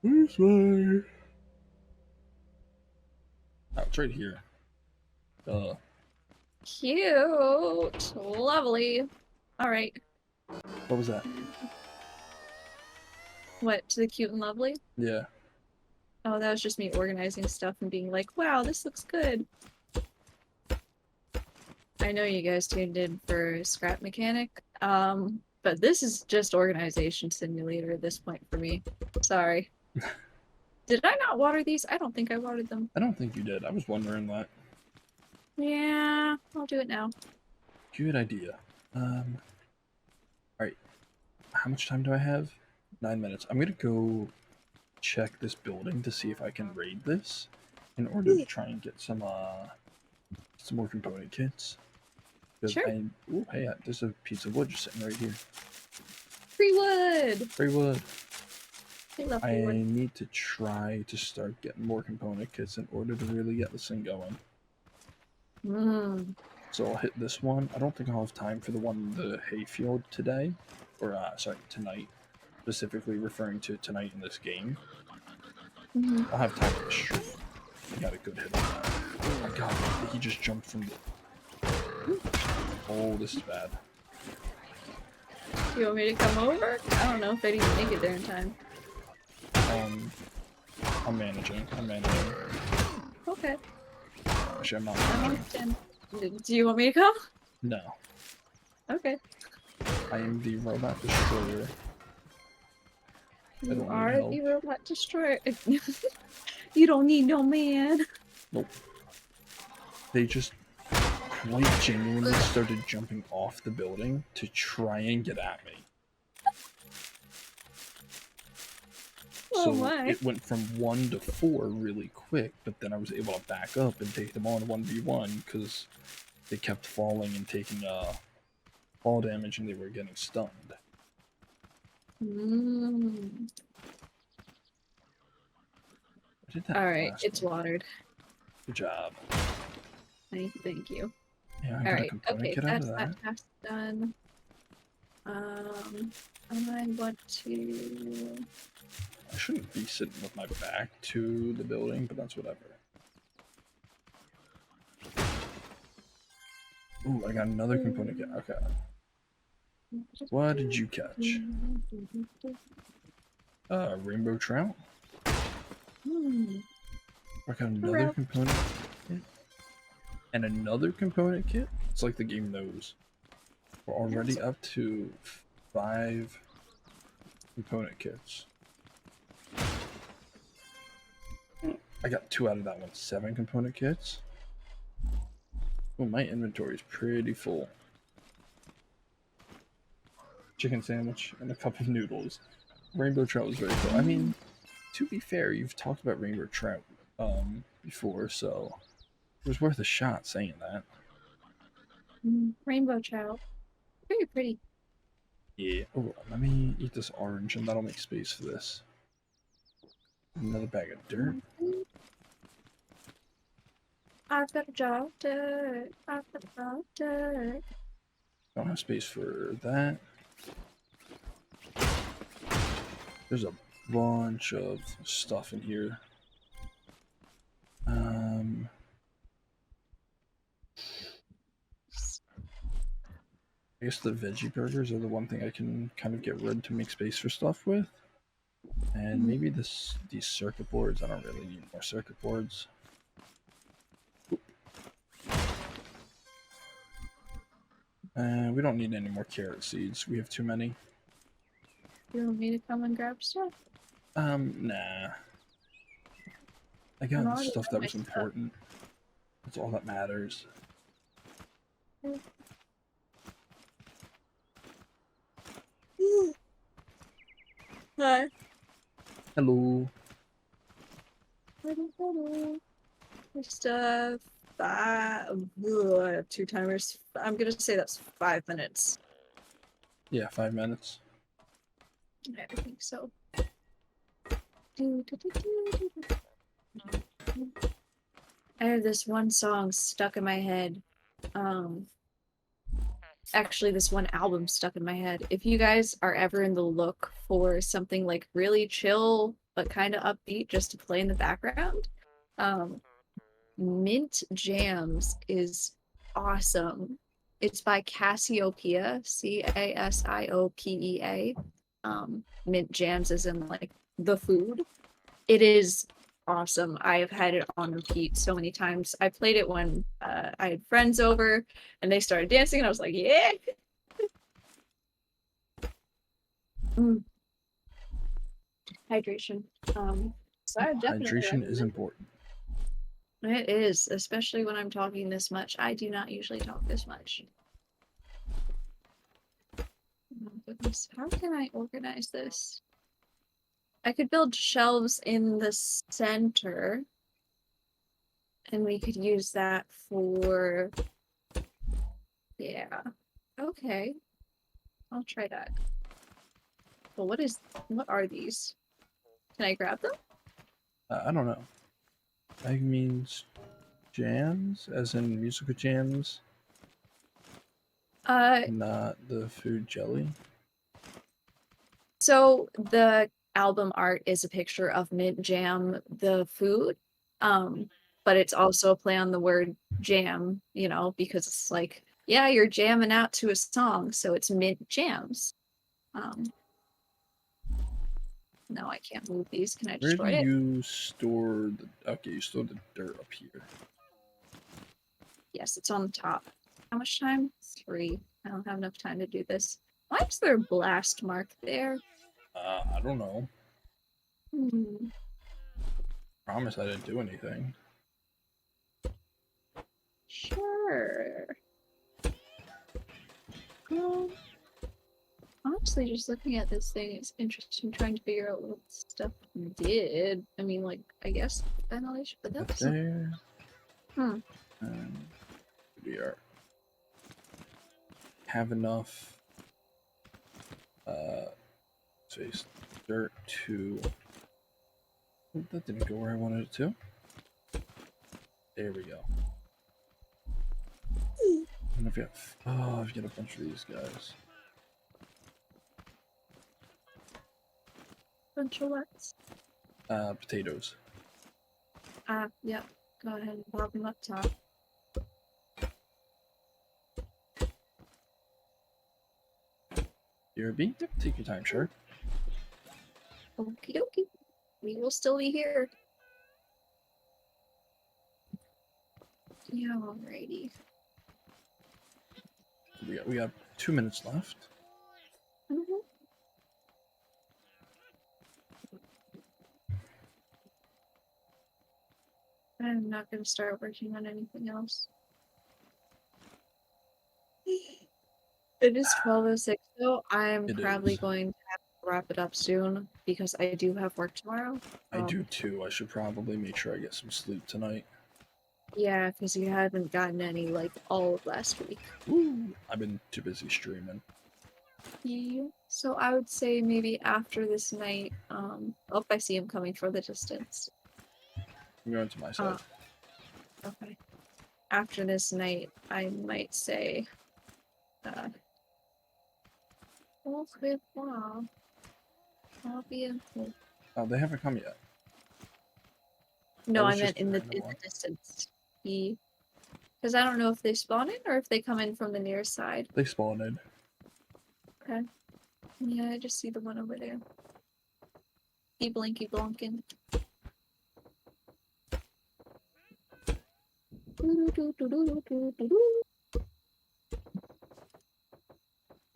This way. Oh, it's right here. Cute. Lovely. Alright. What was that? What, to the cute and lovely? Yeah. Oh, that was just me organizing stuff and being like, wow, this looks good. I know you guys tuned in for Scrap Mechanic, but this is just Organization Simulator at this point for me. Sorry. Did I not water these? I don't think I watered them. I don't think you did. I was wondering that. Yeah, I'll do it now. Good idea. Alright. How much time do I have? 9 minutes. I'm gonna go check this building to see if I can raid this in order to try and get some more component kits. Sure. Ooh, hey, there's a piece of wood just sitting right here. Free wood! Free wood. I love I free wood. need to try to start getting more component kits in order to really get this thing going. So I'll hit this one. I don't think I'll have time for the one in the hayfield today, or sorry, tonight. Specifically referring to tonight in this game. Mhm. I'll have time for the stream. I got a good hit on that. Oh my god, he just jumped from the... Oh, this is bad. You want me to come over? I don't know if I'd even make it there in time. I'm managing. Okay. Actually, I'm not I managing. understand. Do you want me to come? No. Okay. I am the robot destroyer. I You don't need are help. the robot destroyer. You don't need no man. Nope. They just quite genuinely started jumping off the building to try and get at me. Oh So my. it went from 1 to 4 really quick, but then I was able to back up and take them on 1v1 because they kept falling and taking fall damage and they were getting stunned. Mm. I did that Alright, last it's one. watered. Good job. Thank you. Yeah, I got a Alright, component okay, kit out that's of that that. task done. I want to... I shouldn't be sitting with my back to the building, but that's whatever. Ooh, I got another component kit. Okay. What did you catch? Rainbow trout? Hmm. I got another component kit. And another component kit? It's like the game knows. We're already up to 5 component kits. I got 2 out of that one. 7 component kits. Oh, my inventory is pretty full. Chicken sandwich and a cup of noodles. Rainbow trout was very cool. I mean, to be fair, you've talked about rainbow trout before, so it was worth a shot saying that. Rainbow trout. Very pretty. Yeah. Oh, let me eat this orange, and that'll make space for this. Another bag of dirt. I've got a jar of dirt. I've got a jar of dirt. Don't have space for that. There's a bunch of stuff in here. I guess the veggie burgers are the one thing I can kind of get rid to make space for stuff with. And maybe these circuit boards. I don't really need more circuit boards. We don't need any more carrot seeds. We have too many. You want me to come and grab stuff? Nah. I got already stuff got that my was stuff. important. That's all that matters. Hi. Hello. Just I have 2 timers. I'm gonna say that's 5 minutes. Yeah, 5 minutes. I think so. I have this one song stuck in my head. Actually, this one album stuck in my head. If you guys are ever in the look for something like really chill but kind of upbeat just to play in the background, Mint Jams is awesome. It's by Cassiopeia, Casiopea. Mint Jams is in like the food. It is awesome. I have had it on repeat so many times. I played it when I had friends over and they started dancing and I was like, yeah. Hydration. So I definitely Hydration is recommend important. it. It is, especially when I'm talking this much. I do not usually talk this much. Oh goodness, how can I organize this? I could build shelves in the center, and we could use that for... Yeah. Okay. I'll try that. Well, what are these? Can I grab them? I don't know. That means jams, as in musical jams. Not the food jelly. So the album art is a picture of mint jam, the food. But it's also a play on the word jam, you know, because it's like, yeah, you're jamming out to a song, so it's mint jams. No, I can't move these. Can I Where do destroy it? you store the... Okay, you store the dirt up here. Yes, it's on the top. How much time? 3. I don't have enough time to do this. Why is there a blast mark there? I don't know. Hmm. Promise I didn't do anything. Sure. Well, honestly, just looking at this thing is interesting, trying to figure out what stuff did. I mean, like, I guess ventilation, but Up that's... there. Hmm. We are... have enough space dirt to... Oh, that didn't go where I wanted it to. There we go. And I've got... Oh, I've got a bunch of these guys. Bunch of what? Potatoes. Yep. Go ahead and pop them up top. You're a bee? Yep, take your time, sure. Okie dokie. We will still be here. Yeah, alrighty. We got 2 minutes left. Mhm. I'm not going to start working on anything else. It is 12:06, though. I'm It probably is. going to have to wrap it up soon because I do have work tomorrow. I do too. I should probably make sure I get some sleep tonight. Yeah, because you haven't gotten any, like, all of last week. Woo! I've been too busy streaming. Yeah. So I would say maybe after this night, oh, I see him coming from the distance. I'm going to my side. Okay. After this night, I might say, au revoir. Au bientôt. Oh, they haven't come yet. No, was I meant just a in the random one. distance. Because I don't know if they spawn in or if they come in from the near side. They spawned in. Okay. Yeah, I just see the one over there. He blinky blonkin.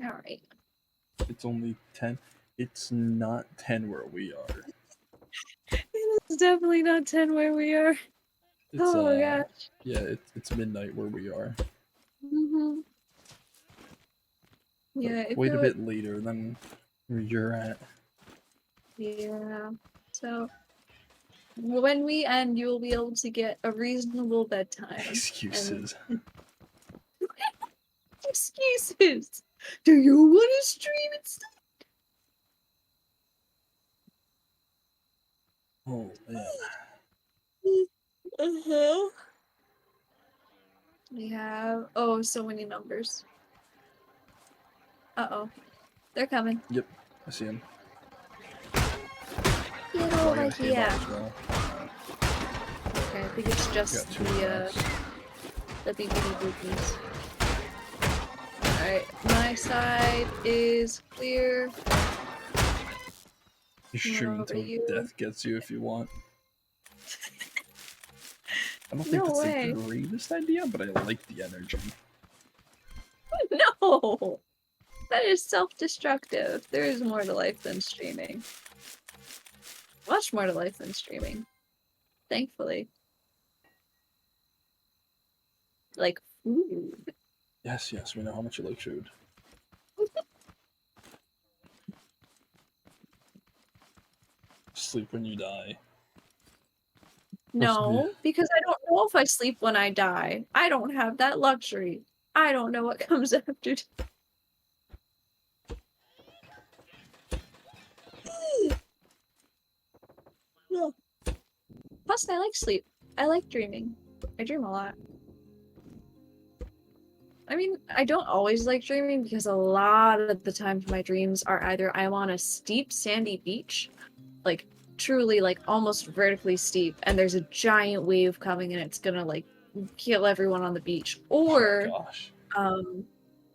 Alright. It's only 10. It's not 10 where we are. It's definitely not 10 where we are. It's, Oh my gosh. Yeah, it's midnight where we are. Mm-hmm. Yeah, But quite a bit later than where you're at. Yeah. So when we end, you will be able to get a reasonable bedtime. Excuses. Excuses. Do you want to stream instead? Oh, man. Uh-huh. We have so many numbers. Uh-oh. They're coming. Yep, I see him. Get Oh, I over got a hit here. as well. Okay, I think it's just Got 2 the BBD bookies. Alright, my side is clear. You stream over until you. death gets you if you want. I don't think No that's way. the greatest idea, but I like the energy. No! That is self-destructive. There is more to life than streaming. Much more to life than streaming. Thankfully. Like food. Yes, we know how much you like food. Sleep when you die. No, because I don't know if I sleep when I die. I don't have that luxury. I don't know what comes after. Plus, I like sleep. I like dreaming. I dream a lot. I mean, I don't always like dreaming because a lot of the times my dreams are either I'm on a steep sandy beach, like truly like almost vertically steep, and there's a giant wave coming and it's gonna like kill everyone on the beach, or Oh gosh.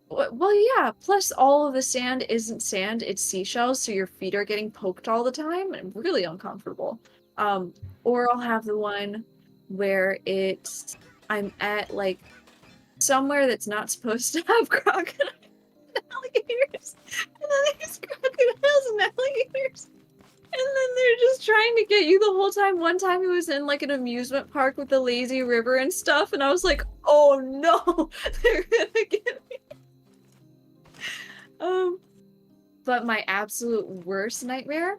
well, yeah, plus all of the sand isn't sand, it's seashells, so your feet are getting poked all the time and really uncomfortable. Or I'll have the one where I'm at like somewhere that's not supposed to have crocodiles and alligators. And then there's crocodiles and alligators. And then they're just trying to get you the whole time. One time it was in like an amusement park with the lazy river and stuff, and I was like, oh no, they're gonna get me. But my absolute worst nightmare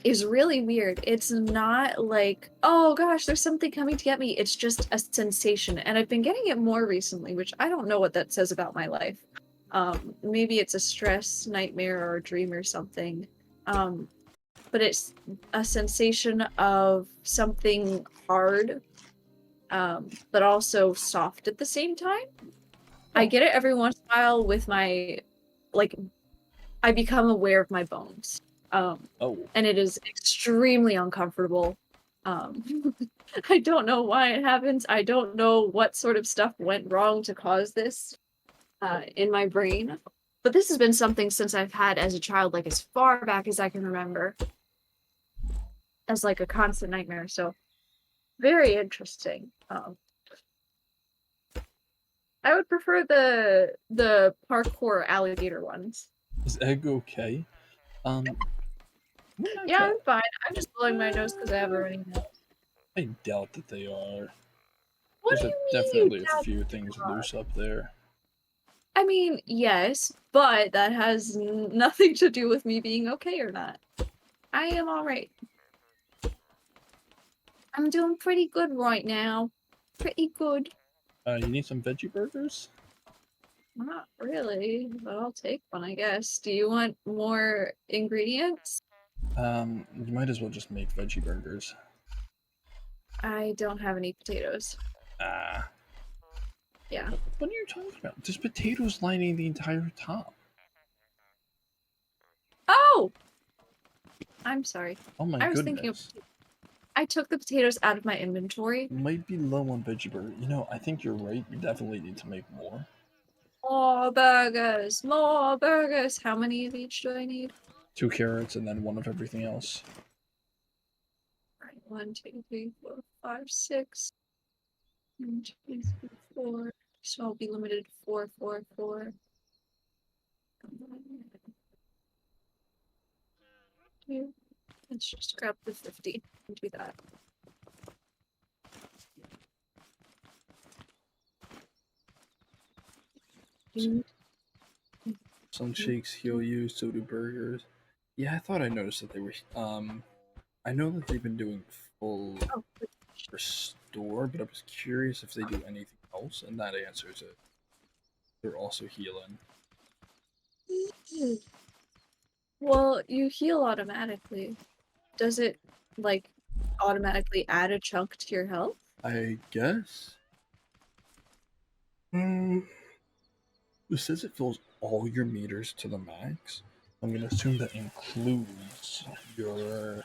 is really weird. It's not like, oh gosh, there's something coming to get me. It's just a sensation. And I've been getting it more recently, which I don't know what that says about my life. Maybe it's a stress nightmare or a dream or something. But it's a sensation of something hard, but also soft at the same time. I get it every once in a while with my, like, I become aware of my bones. And it is extremely uncomfortable. I don't know why it happens. I don't know what sort of stuff went wrong to cause this in my brain. But this has been something since I've had as a child, like as far back as I can remember, as like a constant nightmare. So very interesting. I would prefer the parkour alligator ones. Is Egg okay? Yeah, I'm fine. I'm just blowing my nose because I have a running nose. I doubt that they are. What There's do you mean definitely you a doubt few things they are? loose up there. I mean, yes, but that has nothing to do with me being okay or not. I am alright. I'm doing pretty good right now. Pretty good. You need some veggie burgers? Not really, but I'll take one, I guess. Do you want more ingredients? You might as well just make veggie burgers. I don't have any potatoes. Ah. Yeah. What are you talking about? There's potatoes lining the entire top. Oh! I'm sorry. Oh my I was goodness. thinking of... I took the potatoes out of my inventory. Might be low on veggie burger. You know, I think you're right. You definitely need to make more. More burgers! More burgers! How many of each do I need? 2 carrots and then 1 of everything else. Right, 1, 2, 3, 4, 5, 6. 1, 2, 3, 4. So I'll be limited to 4, 4, 4. Let's just grab the 50 and do that. Some shakes heal you, so do burgers. Yeah, I thought I noticed that they were. I know that they've been doing full restore, but I was curious if they do anything else, and that answers it. They're also healing. Well, you heal automatically. Does it, like, automatically add a chunk to your health? I guess. It says it fills all your meters to the max. I'm gonna assume that includes your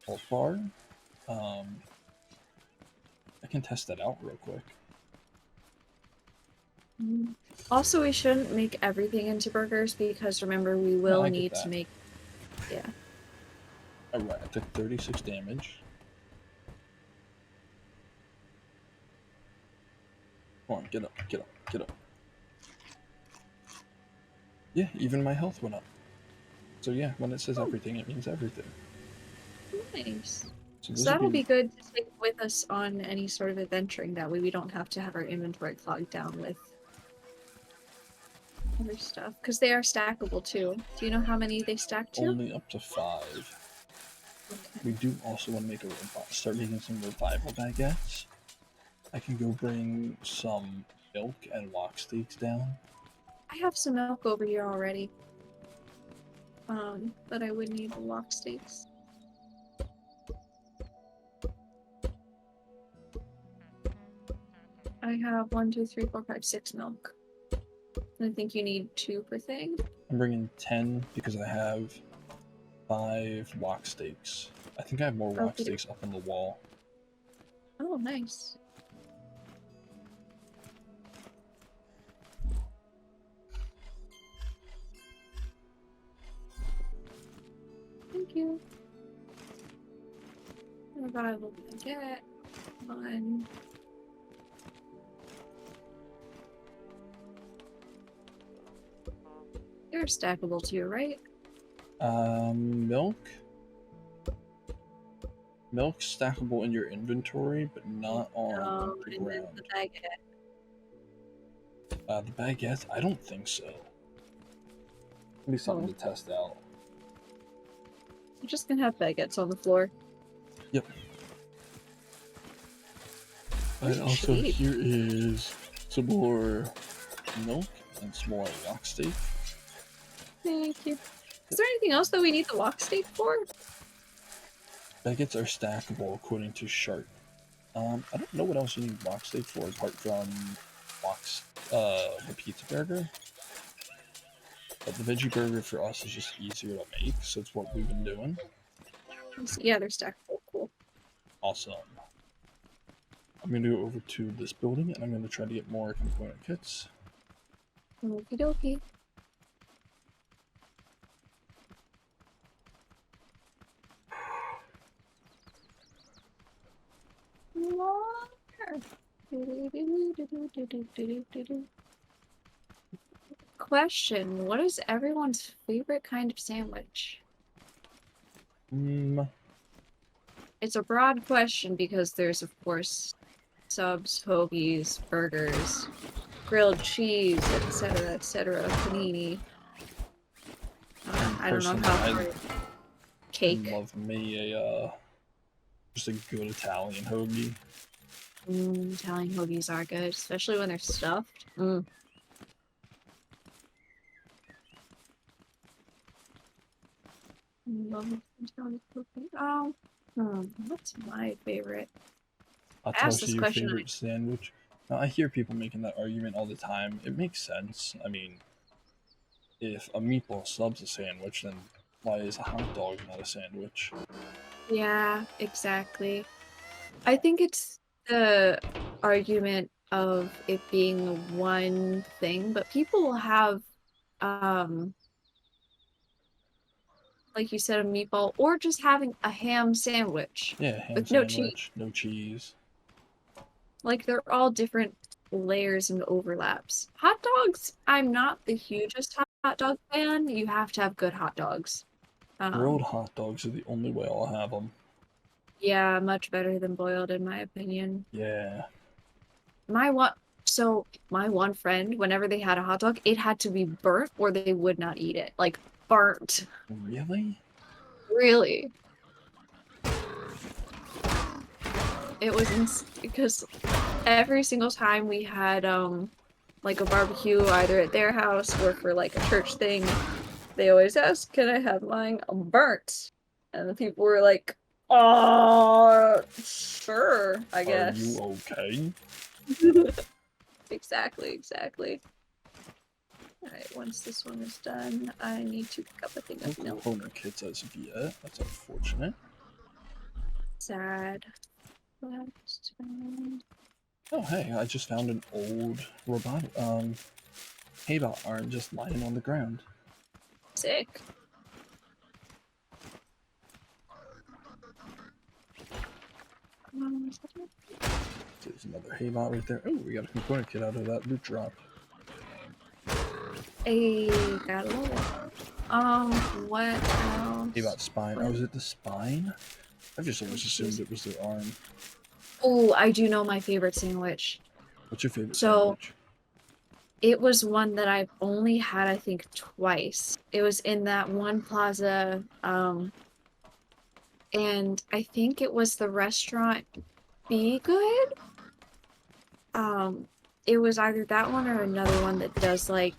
health bar. I can test that out real quick. Also, we shouldn't make everything into burgers because remember, we will need to make... Yeah. Alright, I took 36 damage. Come on, get up, get up, get up. Yeah, even my health went up. So yeah, when it says everything, it means everything. Nice. So So that'll be good to take with us on any sort of adventuring. That way we don't have to have our inventory clogged down with other stuff. Because they are stackable too. Do you know how many they stack to? Only up to 5. Okay. We do also want to make start making some revival baguettes. I can go bring some milk and lock steaks down. I have some milk over here already. But I would need the lock steaks. I I have 1, 2, 3, 4, 5, 6 milk. I think you need 2 per thing. I'm bringing 10 because I have 5 wok steaks. I think I have more wok Okay. steaks up on the wall. Oh, nice. Thank you. Revival baguette. 1. They're stackable too, right? Milk. Milk's stackable in your inventory, but not on the and then ground. the baguette. The baguette? I don't think so. It'll be something to test out. You're just gonna have baguettes on the floor. Yep. Oh, And also cheap. here is some more milk and some more wok steak. Thank you. Is there anything else that we need the wok steak for? Baguettes are stackable according to Sharp. I don't know what else you need wok steak for apart from the pizza burger. But the veggie burger for us is just easier to make, so it's what we've been doing. Yeah, they're stackable. Cool. Awesome. I'm gonna go over to this building and I'm gonna try to get more component kits. Okie dokie. Question: what is everyone's favorite kind of sandwich? It's a broad question because there's, of course, subs, hoagies, burgers, grilled cheese, etc., panini. I don't know how hard. Cake. I love me just a good Italian hoagie. Italian hoagies are good, especially when they're stuffed. Love Italian cooking. What's my favorite? I'll asked toss this you your question favorite sandwich. Now, I hear people making that argument all the time. It makes sense. I mean, if a meatball sub's a sandwich, then why is a hot dog not a sandwich? Yeah, exactly. I think it's the argument of it being one thing, but people will have, like you said, a meatball, or just having a ham sandwich Yeah, ham with no sandwich, cheese. no cheese. Like, they're all different layers and overlaps. Hot dogs, I'm not the hugest hot dog fan. You have to have good hot dogs. Grilled hot dogs are the only way I'll have them. Yeah, much better than boiled, in my opinion. Yeah. My one friend, whenever they had a hot dog, it had to be burnt or they would not eat it. Like, burnt. Really? Really. It was because every single time we had like a barbecue either at their house or for like a church thing, they always asked, "Can I have mine burnt?" And the people were like, sure, I guess." Are you okay? Exactly. Alright, once this one is done, I need to pick up a thing No of milk. component kits as of yet. That's unfortunate. Sad. Oh, hey, I just found an old robotic hay-bale arm just lying on the ground. Sick. There's another hay-bale right there. Oh, we got a component kit out of that loot drop. Hey, got a little. What else? Hay-bale spine. Oh, is it the spine? I've just always assumed it was their arm. Oh, I do know my favorite sandwich. What's your favorite So, sandwich? it was one that I've only had, I think, twice. It was in that one plaza, and I think it was the restaurant Be Good. It was either that one or another one that does like,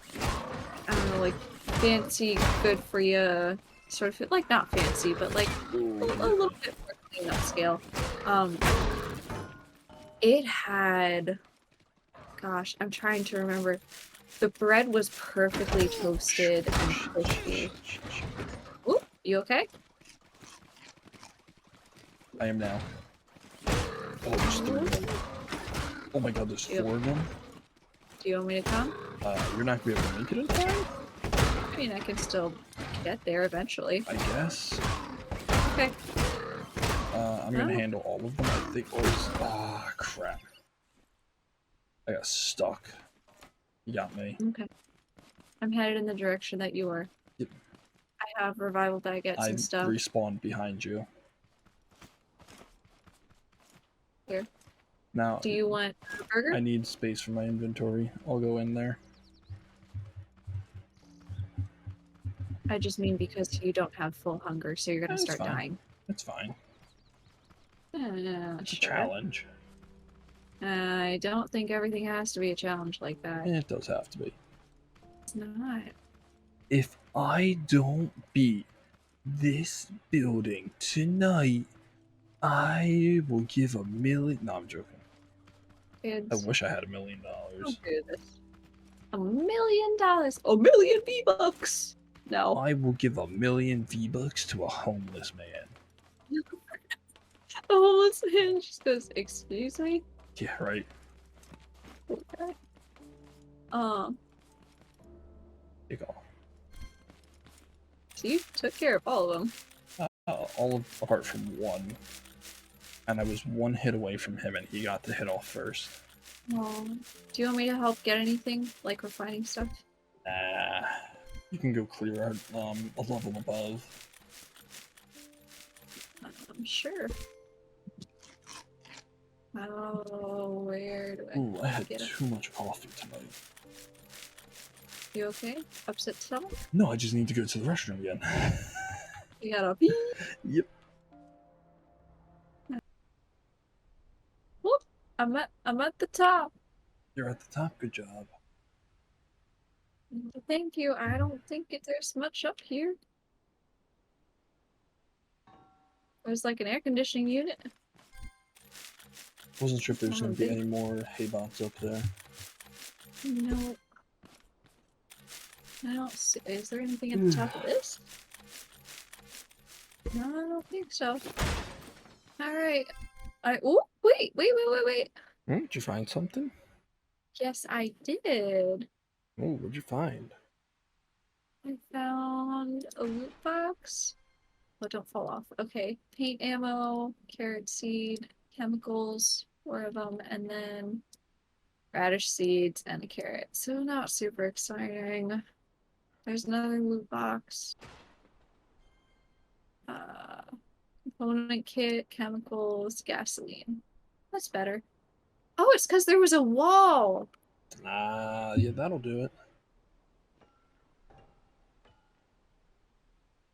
I don't know, like fancy, good for you sort of food. Like not fancy, but like a little bit more clean up scale. It had gosh, I'm trying to remember. The bread was perfectly toasted and crispy. Ooh, you okay? I am now. Oh, there's 3 of them. Oh my god, there's 4 of them? Do you want me to come? You're not gonna be able to make it in time? I mean, I can still get there eventually. I guess. Okay. I'm gonna handle all of them, I think. Ah, crap. I got stuck. You got me. Okay. I'm headed in the direction that you were. Yep. I have revival baguettes I and stuff. respawned behind you. Here. Now, Do you want a burger? I need space for my inventory. I'll go in there. I just mean because you don't have full hunger, so you're gonna That's start fine. dying. It's fine. It's a Sure. challenge. I don't think everything has to be a challenge like that. It does have to be. It's not. If I don't beat this building tonight, I will give $1 million. No, I'm joking. Kids, I wish I had $1 million. don't do this. $1 million. $1 million V-Bucks. No. I will give $1 million V-Bucks to a homeless man. The homeless man just goes, excuse me? Yeah, right. Okay. Take all. So you took care of all of them. Apart from one. And I was 1 hit away from him, and he got the hit off first. Oh. Do you want me to help get anything? Like refining stuff? Nah. You can go clear out a level above. Sure. Oh, where do I Ooh, I had get it? too much coffee tonight. You okay? Upset stomach? No, I just need to go to the restroom again. You gotta pee? Yep. Whoop! I'm at the top. You're at the top. Good job. Thank you. I don't think there's much up here. There's like an air conditioning unit. Wasn't sure if there's Oh, going to be big- any more hay bots up there. No. I don't see. Is there anything at the top of this? No, I don't think so. Alright. Oh, wait. Did you find something? Yes, I did. Oh, what'd you find? I found a loot box. Oh, don't fall off. Okay. Paint ammo, carrot seed, chemicals, 4 of them, and then radish seeds and a carrot. So not super exciting. There's another loot box. Component kit, chemicals, gasoline. That's better. Oh, it's because there was a wall. Yeah, that'll do it.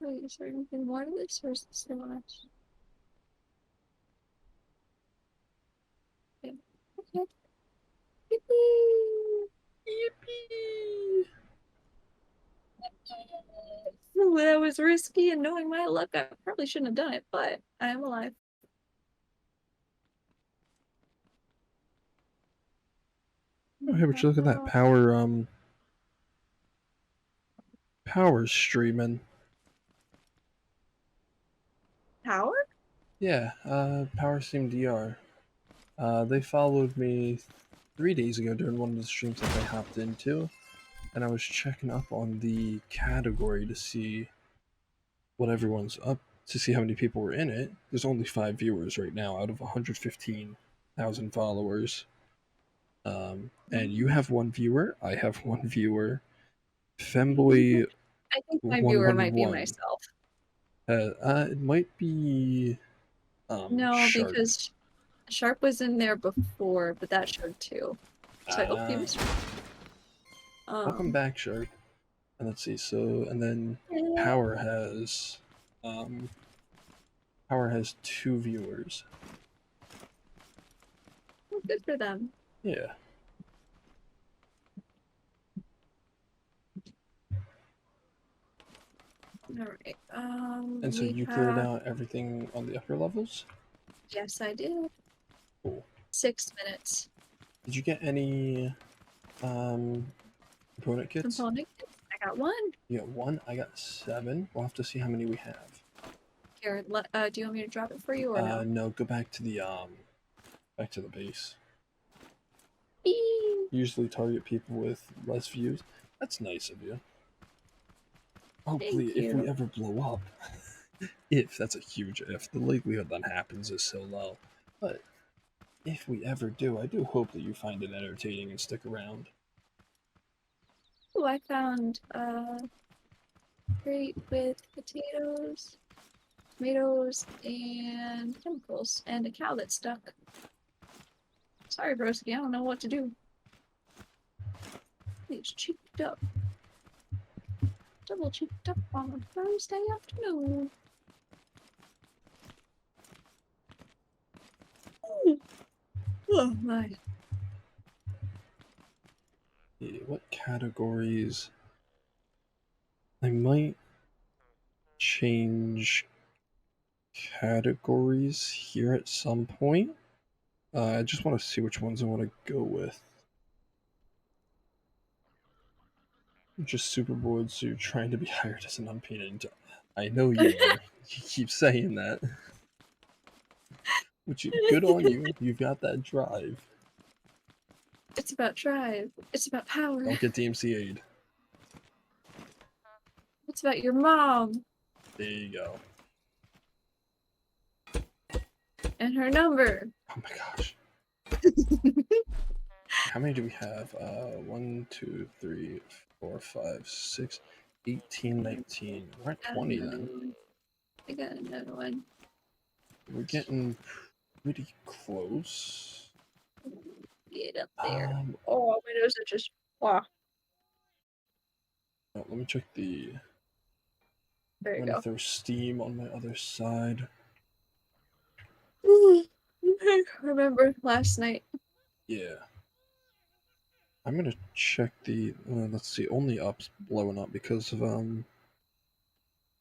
Wait, is there anything more to this, or is this the last? Okay. Okay. Yippee! Yippee! That was risky, and knowing my luck, I probably shouldn't have done it, but I am alive. Oh, hey, would you look at that power streaming. Power? Yeah, Power Stream DR. They followed me 3 days ago during one of the streams that they hopped into, and I was checking up on the category to see what everyone's up, to see how many people were in it. There's only 5 viewers right now out of 115,000 followers. And you have 1 viewer, I have 1 viewer. Femboy I think my viewer might be 111. myself. It might be No, Sharp. because Sharp was in there before, but that showed 2. So I hope you missed. Welcome back, Sharp. And let's see, and then Power has 2 viewers. Well, good for them. Yeah. Alright. And so you cleared out everything on the upper levels? Yes, I did. Cool. 6 minutes. Did you get any component kits? Component kits? I got one. You got 1. I got 7. We'll have to see how many we have. Here, do you want me to drop it for you or no? No. Go back to the base. Eee. Usually target people with less views. That's nice of you. Hopefully, Thank if we you. ever blow up, if that's a huge if, the likelihood that happens is so low. But if we ever do, I do hope that you find it entertaining and stick around. Oh, I found a crate with potatoes, tomatoes, and chemicals, and a cow that's stuck. Sorry, broski, I don't know what to do. It's cheeked up. Double cheeked up on a Thursday afternoon. Ooh. Oh my. Yeah, what categories? I might change categories here at some point. I just want to see which ones I want to go with. Just super bored, so you're trying to be hired as an unpaid intern. I know you are. You keep saying that. Which, good on you. You've got that drive. It's about drive. It's about power. Don't get DMCA'd. It's about your mom There you go. and her number. Oh my gosh. How many do we have? 1, 2, 3, 4, 5, 6, 18, 19. We're at 20 then. I got another one. We're getting pretty close. Get up there. Oh, windows are just wow. Oh, let me check the. There you I'm go. gonna throw steam on my other side. Remember last night? Yeah. I'm gonna check the. Let's see. Only up's blowing up because of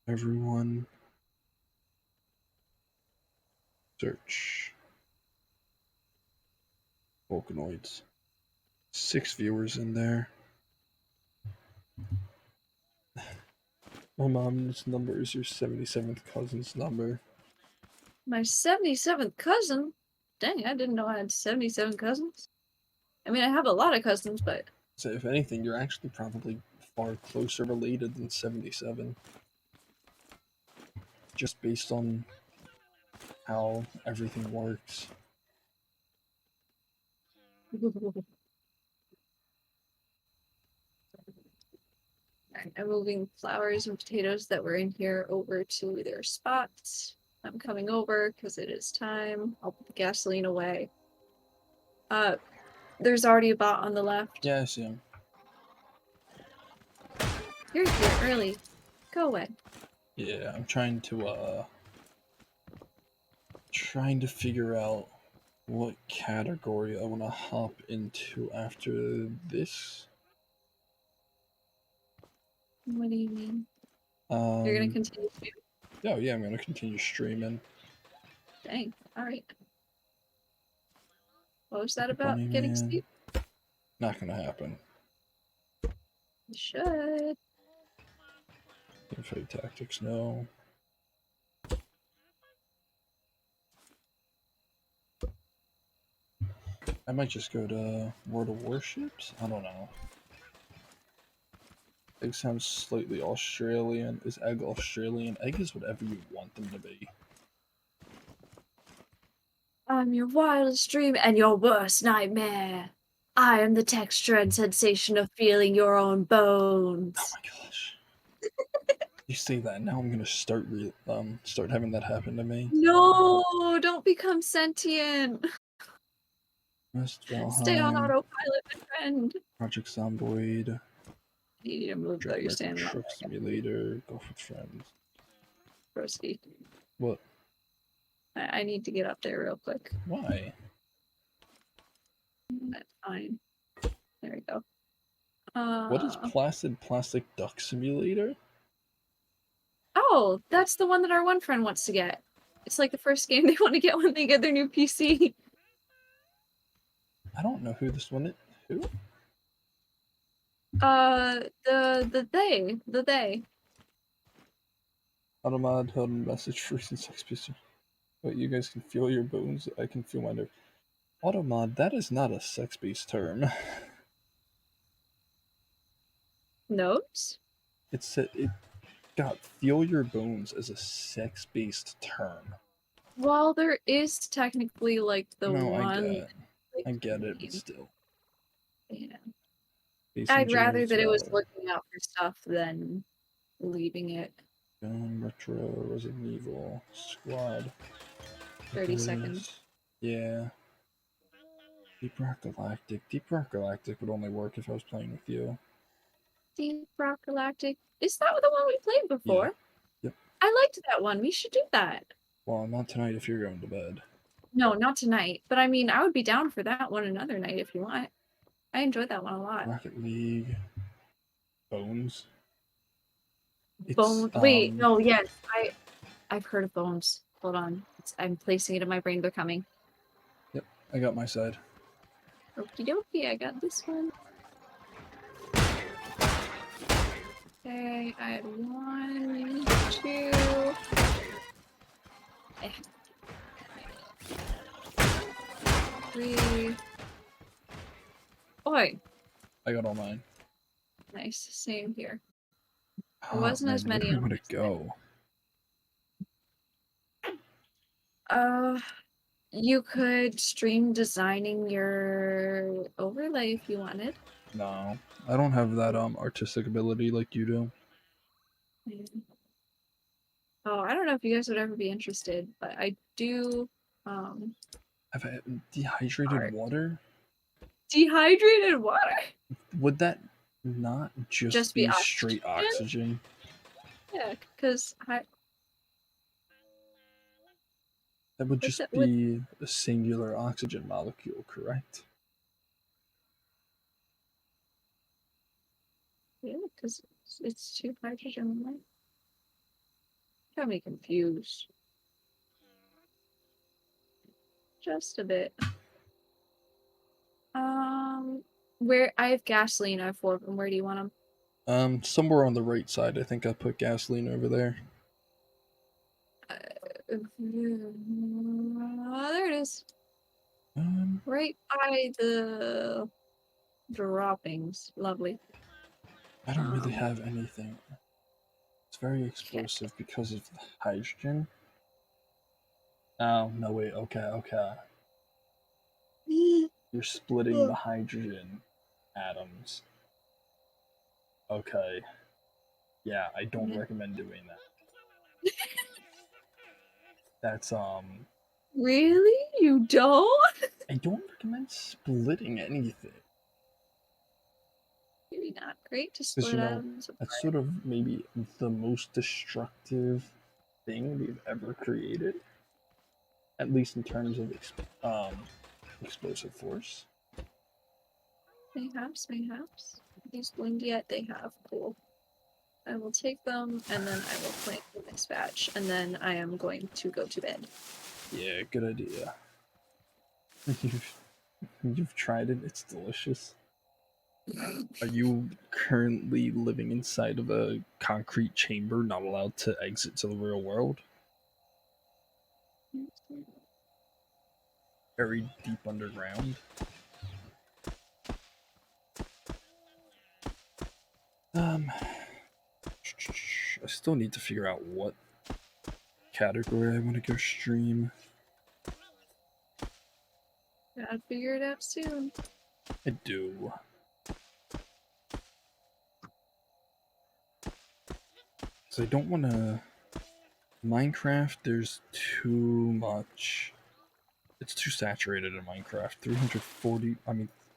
everyone. Search. Volcanoids. 6 viewers in there. My mom's number is your 77th cousin's number. My 77th cousin? Dang, I didn't know I had 77 cousins. I mean, I have a lot of cousins, but... So if anything, you're actually probably far closer related than 77. Just based on how everything works. I'm moving flowers and potatoes that were in here over to their spots. I'm coming over because it is time. I'll put the gasoline away. There's already a bot on the left. Yeah, I see him. You're here early. Go away. Yeah, I'm trying to figure out what category I want to hop into after this. What do you mean? You're gonna continue to? Oh yeah, I'm gonna continue streaming. Dang. Alright. What was that about? Bunny Getting Man. sleep? Not gonna happen. You should. Fight tactics, no. I might just go to World of Warships? I don't know. Egg sounds slightly Australian. Is Egg Australian? Egg is whatever you want them to be. I'm your wildest dream and your worst nightmare. I am the texture and sensation of feeling your own bones. Oh my gosh. You say that, now I'm gonna start having that happen to me. No, don't become sentient. West Valheim, Stay on autopilot, my friend. Project Zomboid, You need to move though, you're standing on Truck Simulator, Golf with Friends. Broski. What? I need to get up there real quick. Why? That's fine. There we go. What is Placid Plastic Duck Simulator? Oh, that's the one that our one friend wants to get. It's like the first game they want to get when they get their new PC. I don't know who this one is. Who? The they. Automod held a message for recent sex piece. But you guys can feel your bones. I can feel my nerve. Automod, that is not a sex-based term. Notes? It got feel your bones as a sex-based term. Well, there is technically like the No, one. I get it, but name. still. Yeah. Base I'd rather engineers, that it was looking out for stuff than leaving it. Retro, Resident Evil, Squad. 30 seconds. Yeah. Deep Rock Galactic. Deep Rock Galactic would only work if I was playing with you. Deep Rock Galactic. Is that the one we played before? Yeah. Yep. I liked that one. We should do that. Well, not tonight if you're going to bed. No, not tonight. But I mean, I would be down for that one another night if you want. I enjoyed that one a lot. Rocket League. Bones. Bones. Wait, no, yes. I've heard of Bones. Hold on. I'm placing it in my brain. They're coming. Yep, I got my side. Okie dokie, I got this one. Okay, I had 1, 2. Eh. 3. Oi! I got all mine. Nice, same here. There wasn't as many Where would it go? You could stream designing your overlay if you wanted. No, I don't have that artistic ability like you do. Yeah. Oh, I don't know if you guys would ever be interested, but I do. Have I dehydrated art. water? Dehydrated water? Would that not just be straight oxygen? Yeah, because that would just be a singular oxygen molecule, correct? Yeah, because it's 2 hydrogen, right? Got me confused. Just a bit. Where I have gasoline, I have 4 of them. Where do you want them? Somewhere on the right side. I think I put gasoline over there. There it is. Right by the droppings. Lovely. I don't really have anything. It's very explosive because of the hydrogen. Oh, no, wait. Okay. You're splitting the hydrogen atoms. Okay. Yeah, I don't recommend doing that. That's, Really? You don't? I don't recommend splitting anything. Maybe not. Great to split atoms. That's sort of maybe the most destructive thing we've ever created. At least in terms of explosive force. Mayhaps. These bloomed yet? They have. Cool. I will take them, and then I will plant the next batch, and then I am going to go to bed. Yeah, good idea. You've tried it, it's delicious. Are you currently living inside of a concrete chamber, not allowed to exit to the real world? Very deep underground? I still need to figure out what category I want to go stream. Gotta figure it out soon. I do. So I don't want to... Minecraft, there's too much... It's too saturated in Minecraft.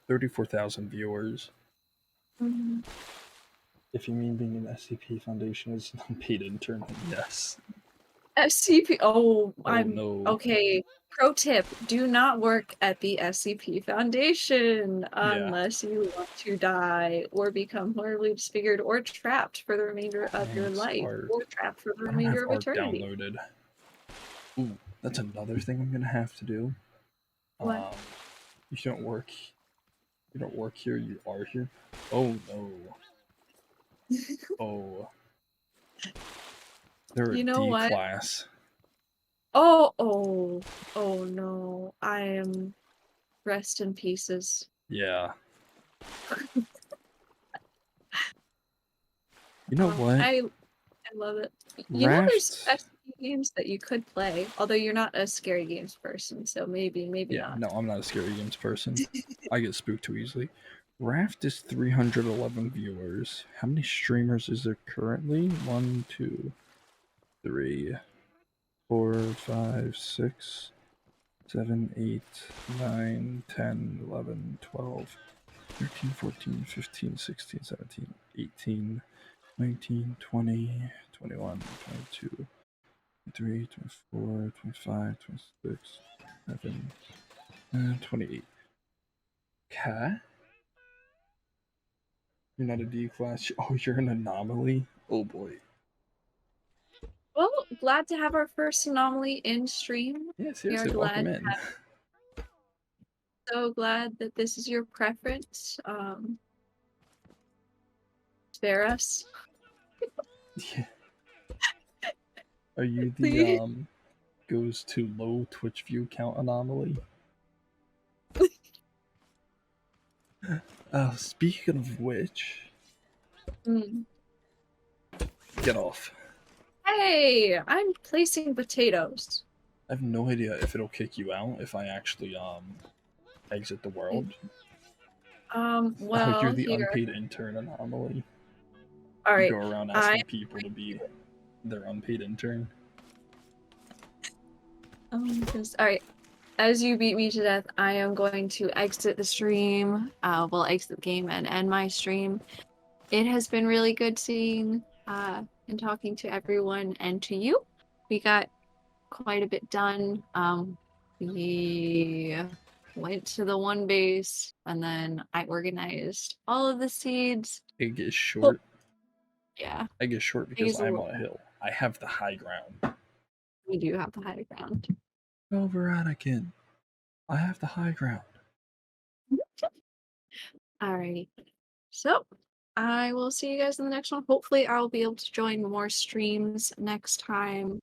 34,000 viewers. Mm-hmm. If you mean being an SCP Foundation as an unpaid intern, then yes. SCP. No. Okay. Pro tip: do not work at the SCP Foundation unless you want to die or become horribly disfigured or trapped for the remainder of your life, or trapped for the remainder of eternity. Downloaded. Ooh, that's another thing I'm gonna have to do. What? You don't work. You don't work here. You are here. Oh no. Oh. They're You a know D what? class. Oh no. I am rest in pieces. Yeah. You know what? I love it. You know, there's Raft. SCP games that you could play, although you're not a scary games person, so maybe Yeah, not. no, I'm not a scary games person. I get spooked too easily. Raft is 311 viewers. How many streamers is there currently? 1, 2, 3, 4, 5, 6, 7, 8, 9, 10, 11, 12, 13, 14, 15, 16, 17, 18, 19, 20, 21, 22, 23, 24, 25, 26, 27, and 28. Okay. You're not a D class. Oh, you're an anomaly? Oh boy. Well, glad to have our first anomaly in stream. Yeah, We are seriously, welcome glad. in. So glad that this is your preference. Spare us. Yeah. Are you the Please. goes to low Twitch view count anomaly? Speaking of which, Mm. get off. Hey, I'm placing potatoes. I have no idea if it'll kick you out if I actually exit the world. Oh, Well, you're the here. unpaid intern anomaly. All You right. go around asking people to be their unpaid intern. All right. As you beat me to death, I am going to exit the stream. Well, exit the game and end my stream. It has been really good seeing and talking to everyone and to you. We got quite a bit done. We went to the one base and then I organized all of the seeds. It gets short. Yeah, I get short because I'm on a hill. I have the high ground. we do have the high ground. No, Veronican. I have the high ground. Alrighty. So I will see you guys in the next one. Hopefully I'll be able to join more streams next time.